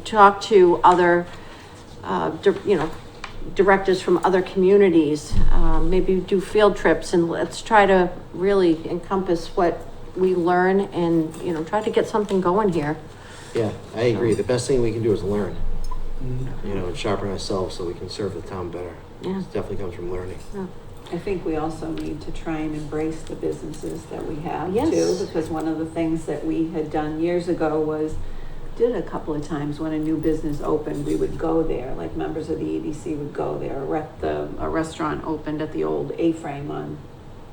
talk to other, directors from other communities, maybe do field trips, and let's try to really encompass what we learn and, try to get something going here. Yeah, I agree. The best thing we can do is learn, and sharpen ourselves so we can serve the town better. Yeah. It definitely comes from learning. I think we also need to try and embrace the businesses that we have Yes. too, because one of the things that we had done years ago was, did a couple of times when a new business opened, we would go there, like members of the EDC would go there. A restaurant opened at the old A-frame on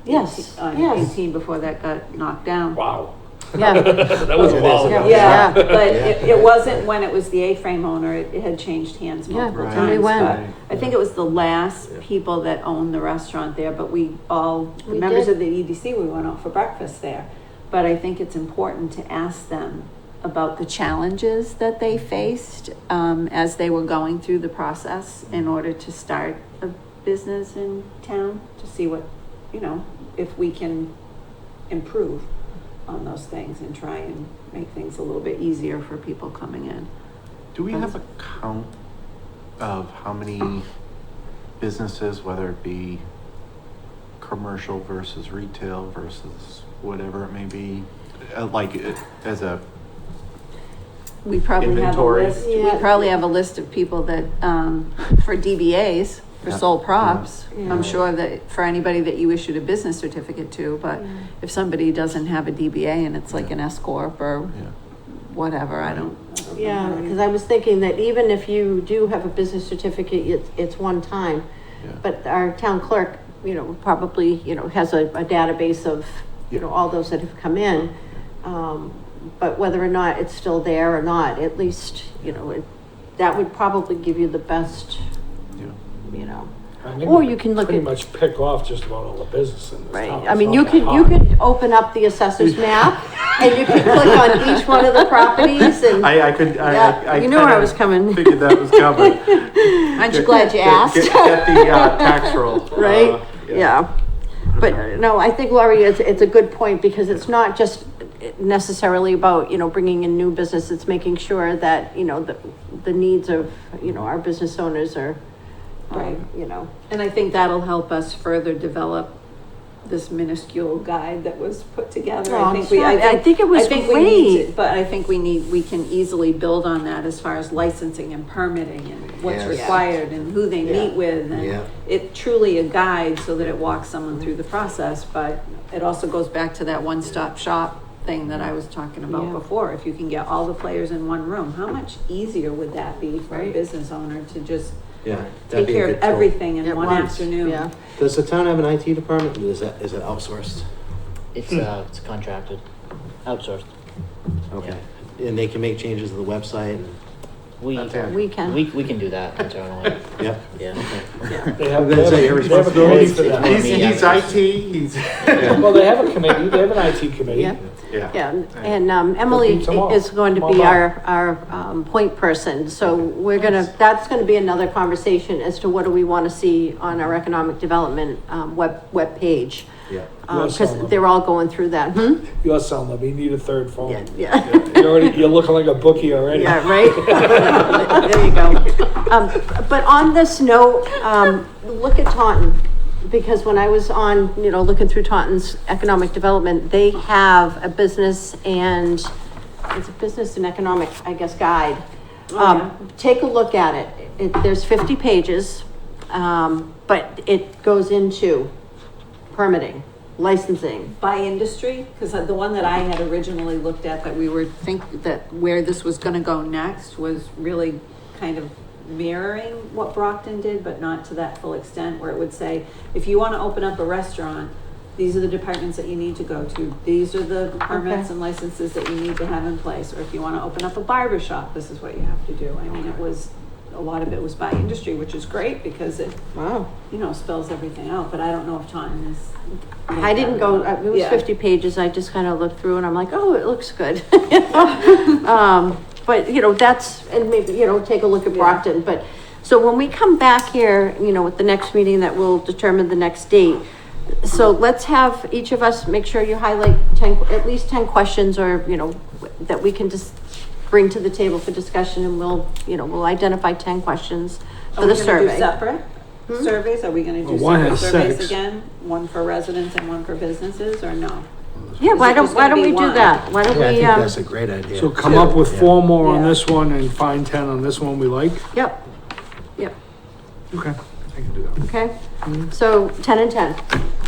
Yes, on yes. 18 before that got knocked down. Wow. Yeah, That was a while ago. Yeah, but Yeah. it wasn't when it was the A-frame owner, it had changed hands Yeah, multiple and we times. went. But I think it was the last Yeah. people that owned the restaurant there, but the We members did. of the EDC, we went out for breakfast there. But I think it's important to ask them about the challenges that they faced, as they were going through the process in order to start a business in town, to see what, if we can improve on those things and try and make things a little bit easier for people coming in. Do we have a count of how many businesses, whether it be commercial versus retail versus whatever it may be, as a, We probably have a Inventory. list, Yeah. we probably have a list of people that, for DBAs, for Yeah. sole props. Yeah. I'm sure that for anybody that you issued a business certificate to, but if somebody doesn't have a DBA and it's like an S Corp or yeah. whatever, I don't. yeah, because I was thinking that even if you do have a business certificate, it's one time. Yeah. But our town clerk, probably, has a database of, all those that have come in. But whether or not it's still there or not, at least, that would probably give you the best, Yeah. I think Or we you can look pretty at- much pick off just about all the business in this right? town. I mean, It's you not could, that you hard. could open up the assessor's map and you could click on each one of the properties and, I could, I you knew where I kinda was coming. Figured that was coming. Aren't you glad you asked? Get the, tax roll. Right? Yeah. But no, I think Laurie, it's a good point because it's not just necessarily about, bringing in new business. It's making sure that, the needs of, our business owners are, Right. you know. And I think that'll help us further develop this minuscule guide that was put together. Oh, I think it was I think we need great. to- But I think we can easily build on that as far as licensing and permitting and what's Yes. required and who they Yeah. meet with. And Yeah. it truly a guide so that it walks someone through the process, but it also goes back to that one-stop shop thing that I was talking about Yeah. before. If you can get all the players in one room, how much easier would that be for a Right. business owner to just Yeah. take that'd be a care good of tool. everything in At one once, afternoon? Yeah. Does the town have an IT department? Is it outsourced? It's contracted, outsourced. Okay. And they can make changes to the website and, We, Okay. We can. we can do that internally, yep. yeah. They have, That's they your have, they have a committee for responsibility. that. He's IT, he's. Well, they have a committee, they have an IT committee. Yeah. Yeah. Yeah, and Emily Tomorrow. is going to be our point person, so we're gonna, that's gonna be another conversation as to what do we wanna see on our economic development, web page. Yeah. Cause they're all going through that, You're selling them, you need a third phone. Yeah. You're looking like a bookie already. Yeah, right? There you go. But on this note, look at Taunton, because when I was on, looking through Taunton's economic development, they have a business and, it's a business and economic, I guess, guide. Take a look at it. There's 50 pages, but it goes into permitting, licensing. By industry, because the one that I had originally looked at that we were that where this was gonna go next was really kind of mirroring what Brockton did, but not to that full extent, where it would say, if you wanna open up a restaurant, these are the departments that you need to go to. These are the permits Okay. and licenses that you need to have in place. Or if you wanna open up a barber shop, this is what you have to do. I mean, it was a lot of it was by industry, which is great because it, Wow. you know, spells everything out, but I don't know if Taunton is. I didn't go, it was Yeah. 50 pages. I just kind of looked through and I'm like, oh, it looks good. But, you know, that's, and maybe, you know, take a look at Yeah. Brockton. But, so when we come back here, you know, with the next meeting that will determine the next date. So let's have each of us, make sure you highlight 10, at least 10 questions or, you know, that we can just bring to the table for discussion and we'll, you know, we'll identify 10 questions Are for we the gonna do survey. separate surveys? Are we gonna do Well, one separate has surveys 6. again? One for residents and one for businesses, or no? Yeah, Is why it don't, just why gonna don't be we do one? that? Why don't Yeah, I we, think that's a great idea. So come up with Yeah. 4 more on Yeah. this one and find 10 on this one we like? yep, yep. Okay, I can do that. Okay, so 10 and 10.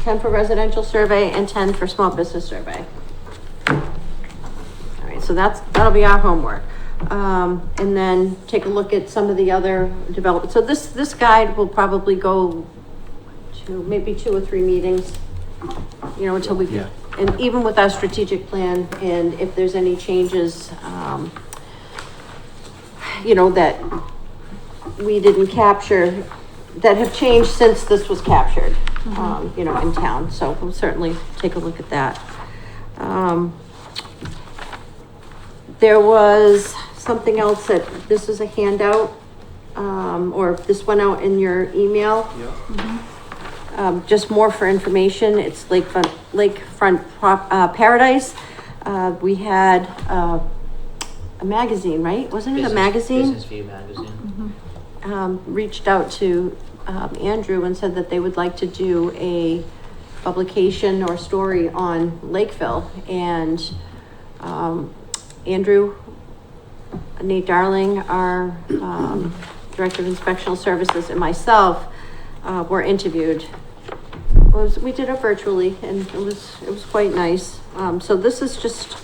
10 for residential survey and 10 for small business survey. All right, so that'll be our homework. And then take a look at some of the other developments. So this guide will probably go to maybe 2 or 3 meetings, you know, until we, Yeah. and even with our strategic plan, and if there's any changes, you know, that we didn't capture, that have changed since this was captured, you know, in town. So we'll certainly take a look at that. There was something else that, this is a handout, or this went out in your email. Just more for information. It's Lakefront Paradise. We had, a magazine, right? Wasn't it a magazine? Business View magazine. Reached out to Andrew and said that they would like to do a publication or story on Lakeville. And Andrew, Nate Darling, our Director of Inspectional Services, and myself were interviewed. We did it virtually, and it was quite nice. So this is just,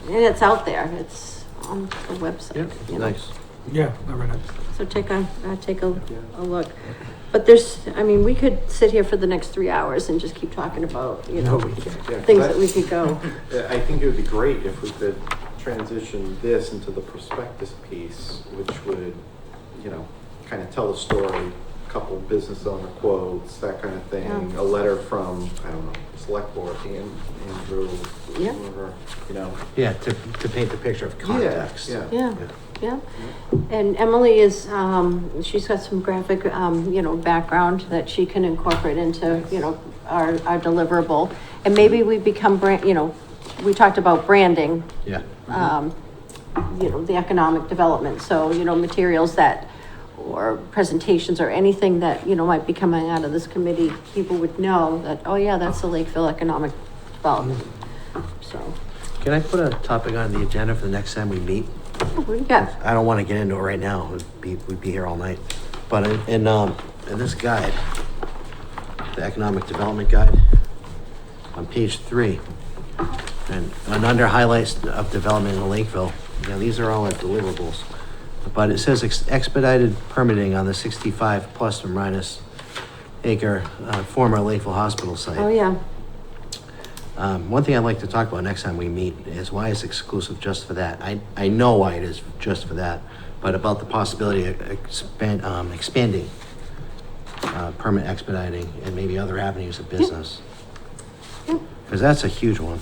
and it's out there. It's on the website. you know. Nice. Yeah, I read it. So take a look. But there's, I mean, we could sit here for the next 3 hours and just keep talking about, you know, Yeah, things that we could go. I think it would be great if we could transition this into the prospectus piece, which would, you know, kind of tell the story, a couple business owner quotes, that kind of thing, Yeah. a letter from, I don't know, select board, Andrew, Yeah. whoever, you know. Yeah, to paint the picture of context. Yeah. Yeah. And Emily is, she's got some graphic, you know, background that she can incorporate into, you know, our deliverable. And maybe we become you know, we talked about branding, Yeah. you know, the economic development. So, you know, materials that, or presentations or anything that, you know, might be coming out of this committee, people would know that, oh yeah, that's the Lakeville Economic Development. So, Can I put a topic on the agenda for the next time we meet? what do you got? I don't want to get into it right now. We'd be here all night. But in this guide, the economic development guide, on page 3, and under highlights of development in Lakeville, you know, these are all our deliverables. But it says expedited permitting on the 65 plus or minus acre former Lakeville Hospital site. Oh, yeah. One thing I'd like to talk about next time we meet is why it's exclusive just for that. I know why it is just for that, but about the possibility of expanding permit expediting and maybe other avenues of business. Because that's a huge one.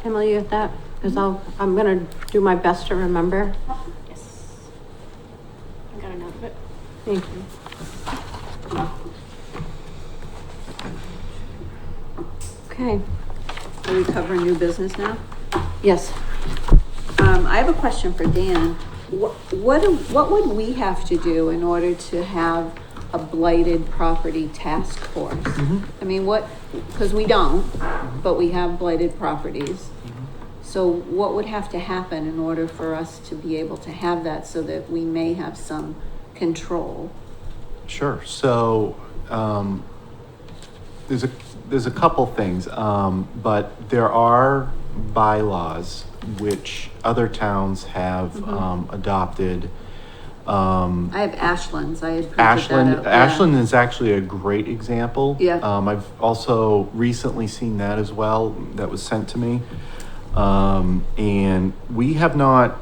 Emily, you got that? Because I'm gonna do my best to remember. Yes. I got a note of it. Thank you. Okay, Are we covering new business now? yes. I have a question for Dan. What would we have to do in order to have a blighted property task force? I mean, because we don't, but we have blighted properties. So what would have to happen in order for us to be able to have that so that we may have some control? Sure. So, there's a couple things, but there are bylaws which other towns have adopted I have Ashland's, I had printed Ashland, that out. Yeah. Ashland is actually a great example. Yeah. I've also recently seen that as well, that was sent to me. And we have not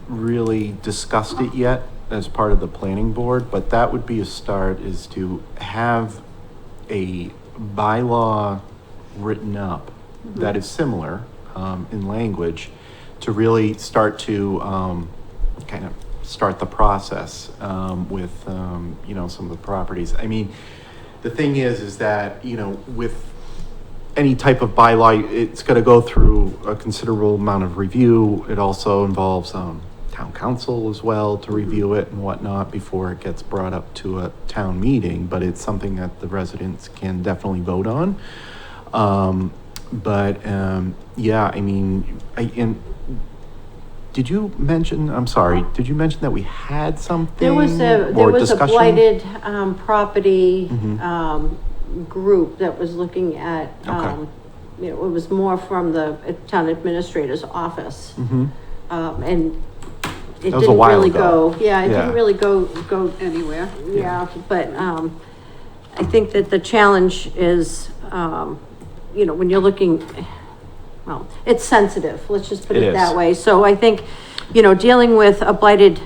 really discussed it yet as part of the planning board, but that would be a start, is to have a bylaw written up that is similar, in language, to really start to, kind of start the process, with, you know, some of the properties. I mean, the thing is that, you know, with any type of bylaw, it's got to go through a considerable amount of review. It also involves, town council as well to review it and whatnot before it gets brought up to a town meeting, but it's something that the residents can definitely vote on. Yeah, I mean, did you mention, I'm sorry, did you mention that we had something? There was a discussion? blighted, property, Mhm. group that was looking at, Okay. you know, it was more from the town administrator's office. Mhm. And it That was a didn't while really ago. go, yeah, it Yeah. didn't really go Anywhere. yeah, but, I think that the challenge is, you know, when you're looking, well, it's sensitive, let's just put It it is. that way. So I think, you know, dealing with a blighted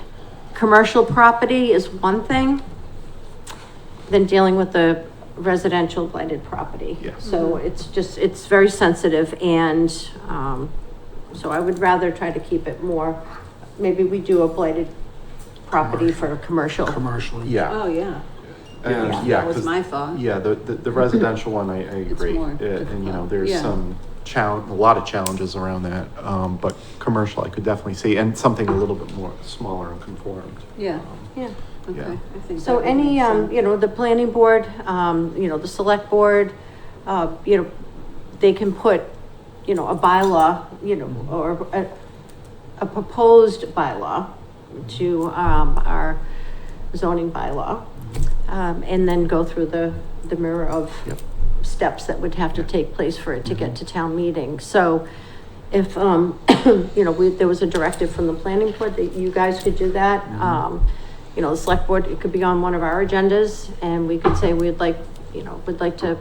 commercial property is one thing than dealing with a residential blighted property. Yeah. So it's very sensitive, and, so I would rather try to keep it more, maybe we do a blighted property for commercial. Commercially. Yeah. Oh, yeah. Yeah, That was 'cause- my thought. Yeah, the residential one, I agree. more And, you know, difficult. there's Yeah. some a lot of challenges around that. But commercial, I could definitely see, and something a little bit more smaller and conformed. Yeah, Yeah. okay. Yeah. I think So that would any, make sense. you know, the planning board, you know, the select board, you know, they can put, you know, a bylaw, you know, or a proposed bylaw to, our zoning bylaw. And then go through the mirror of Yep. steps that would have to take place for it to get to town meeting. So if, you know, there was a directive from the planning board that you guys could do that. You know, the select board, it could be on one of our agendas, and we could say we'd like to,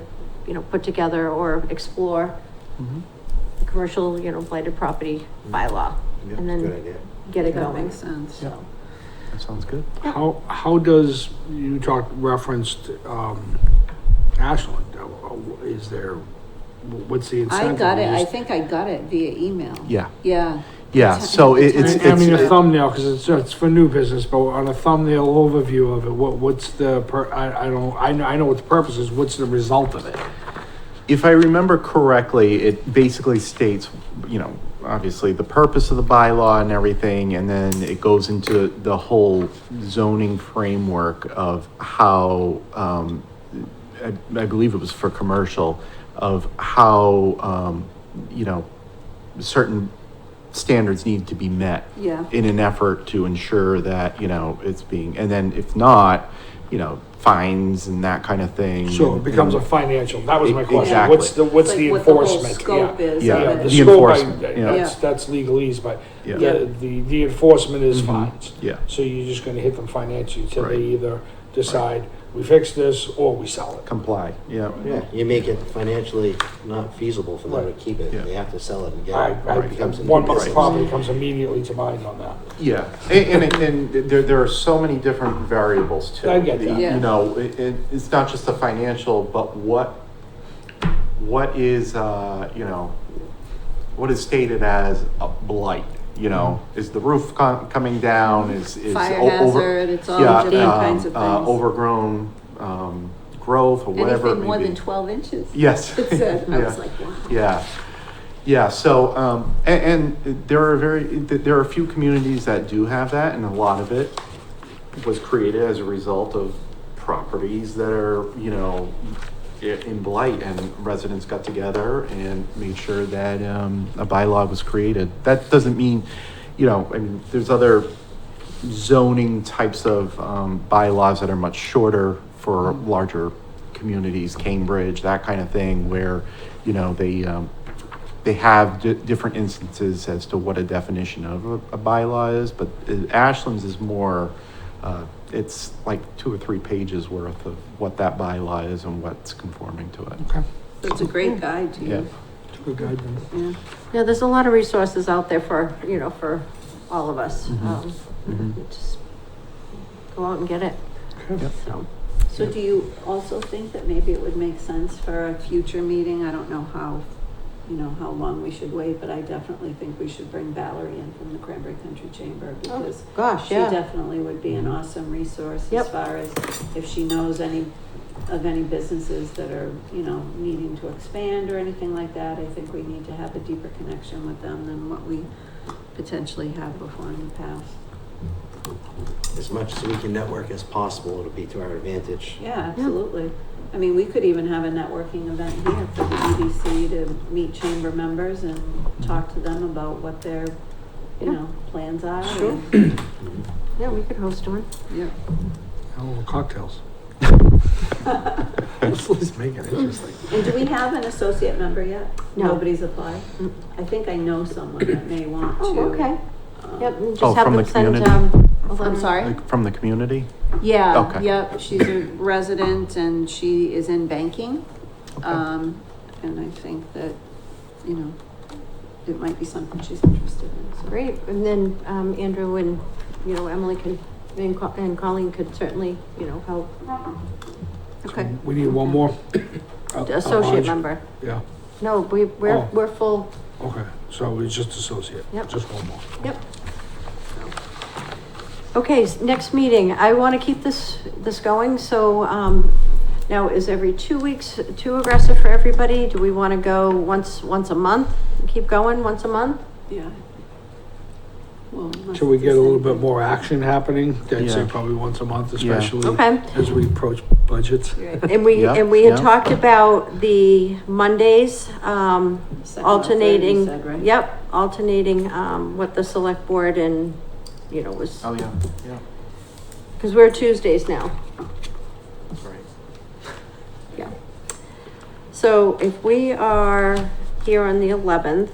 you know, put together or explore Mhm. the commercial, you know, blighted property bylaw. Yeah, And Good then idea. get it That going. makes sense. Yeah. That sounds good. How does, you referenced, Ashland, is there, what's the I incentive? got it, I Just- think I got it via email. Yeah. Yeah. Yeah, so it's, I mean, a it's, thumbnail, because it's for new business, but on a thumbnail overview of it, what's the, I know what the purpose is, what's the result of it? if I remember correctly, it basically states, you know, obviously the purpose of the bylaw and everything, and then it goes into the whole zoning framework of how, I believe it was for commercial, of how, you know, certain standards need to be met Yeah. in an effort to ensure that, you know, it's being, and then if not, you know, fines and that kind of thing. So it becomes a financial, that was my question, Exactly. what's Like the what the whole enforcement? scope is Yeah. of Yeah, it. the The scope, enforcement, yeah. that's legalese, but Yeah. the enforcement is Mhm. fines. Yeah. So you're just gonna hit them financially till they Right. either decide, we fix this or we sell it. Comply, yeah. Yeah, you make it financially not feasible for them to Right. keep it. Yeah. They have to sell it and get I, it. I, It becomes a new one business. property comes immediately to mind on that. Yeah, and there are so many different variables too. I get that. Yeah. You know, it's not just the financial, but what is, you know, what is stated as a blight? You know, is the roof coming down, is Fire over, hazard, it's all yeah, different kinds of things. overgrown, growth or whatever it Anything may more be. than 12 inches. Yes. It said, I Yeah. was like, wow. Yeah, yeah, so, and there are a few communities that do have that, and a lot of it was created as a result of properties that are, you know, in blight, and residents got together and made sure that, a bylaw was created. That doesn't mean, you know, I mean, there's other zoning types of, bylaws that are much shorter for larger communities, Cambridge, that kind of thing, where, you know, they have different instances as to what a definition of a bylaw is, but Ashland's is more, It's like 2 or 3 pages worth of what that bylaw is and what's conforming to it. Okay. So it's a great guide to Yeah. you. It's a good guide then. Yeah. Yeah, there's a lot of resources out there for, you know, for all of us. Mhm. Just go out and get it, Okay. so. So do you also think that maybe it would make sense for a future meeting? I don't know how, you know, how long we should wait, but I definitely think we should bring Valerie in from the Cranberry Country Chamber because Gosh, she yeah. definitely would be an awesome resource as Yep. far as if she knows any businesses that are, you know, needing to expand or anything like that. I think we need to have a deeper connection with them than what we potentially have before in the past. As much as we can network as possible, it'll be to our advantage. Yeah, absolutely. I mean, we could even have a networking event here for the EDC to meet chamber members and talk to them about what their, you know, plans are. Sure. Yeah, we could host one. Yeah. Oh, cocktails. Let's make it interesting. And do we have an associate member yet? No. Nobody's applied? I think I know someone that may want to. Oh, okay. Yep, and Oh, just have from them the send, community? a letter. I'm sorry? Like from the community? Yeah, Okay. yep, she's a resident and she is in banking. And I think that, you know, it might be something she's interested in, so. Great, and then, Andrew and, you know, Emily can, and Colleen could certainly, you know, help. Okay. We need one more. Associate member. Yeah, No, Oh. we're full, okay, so it's just associate. Yep. Just one more. yep. Okay, next meeting, I want to keep this going, so, now is every 2 weeks too aggressive for everybody? Do we want to go once a month? Keep going once a month? Yeah. Well, unless Till we it's get a the little same bit thing. more action happening, I'd say Yeah. probably once a month, Yeah. especially Okay. as we approach budgets. And we Yeah, had yeah. talked about the Mondays, Second or third, you alternating, said, right? yep, alternating, what the select board and, you know, was, Oh, yeah, yeah, because we're Tuesdays now. that's right. Yeah. So if we are here on the 11th,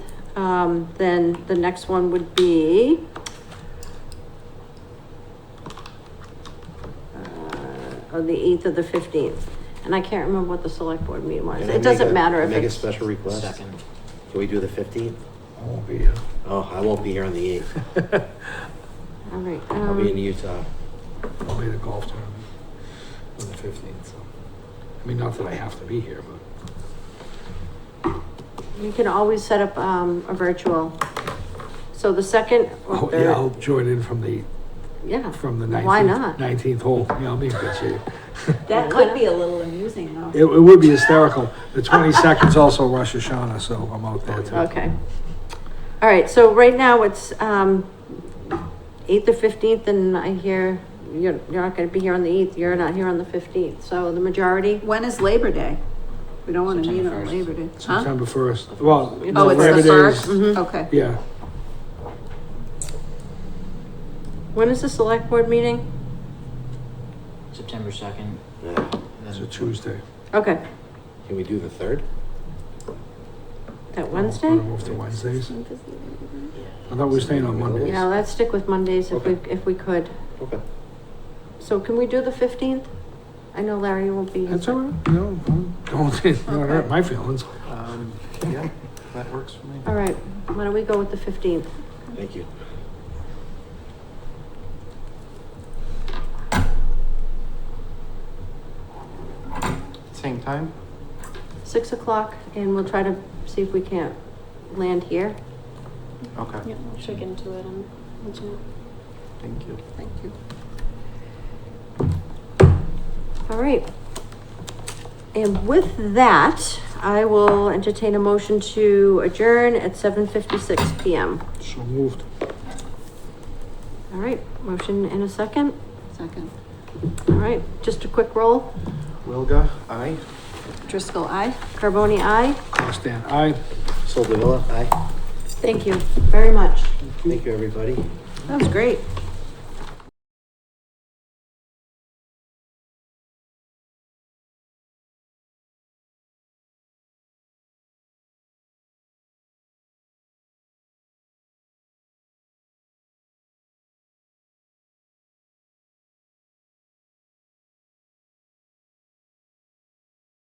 then the next one would be on the 8th or the 15th. And I can't remember what the select board meeting was. Can I It doesn't make a- matter if Make a it's, special request. Second. Can we do the 15th? I won't be here. Oh, I won't be here on the 8th. all right. I'll be in Utah. I'll be at a golf tournament on the 15th, so. I mean, not that I have to be here, but. You can always set up, a virtual. So the second or Oh, third. yeah, I'll join in from the Yeah. 19th. Why not? 19th hole. Yeah, I'll be in good shape. That could be a little amusing though. It would be hysterical. The 22nd's also Rosh Hashanah, so I'm out there too. Okay. All right, so right now it's, 8th or 15th, and I hear you're not gonna be here on the 8th, you're not here on the 15th, so the majority? When is Labor Day? We don't want to meet September on 1st. Labor Day. Huh? September 1st. Well, Oh, it's Labor the Day first? is- Okay. Yeah, When is the select board meeting? September 2nd. Yeah. it's a Tuesday. Okay, Can we do the 3rd? that Wanna Wednesday? move to Wednesdays? I thought we were staying on Mondays. Yeah, let's stick with Mondays Okay. if we could. Okay. So can we do the 15th? I know Larry won't be here. That's all right, no, don't hurt my feelings. Yeah, that works for me. All right, why don't we go with the 15th? Thank you. Same time? 6 o'clock, and we'll try to see if we can't land here. Okay, Yeah, I'll check into it and mention it. thank you. Thank you. All right. And with that, I will entertain a motion to adjourn at 7:56 PM. So moved. All right, motion in a second. Second. All right, just a quick roll. Wilga, aye? Driscoll, aye? Carboni, aye. Stan, aye. Sol Davila, aye. Thank you very much. Thank you, everybody. That was great.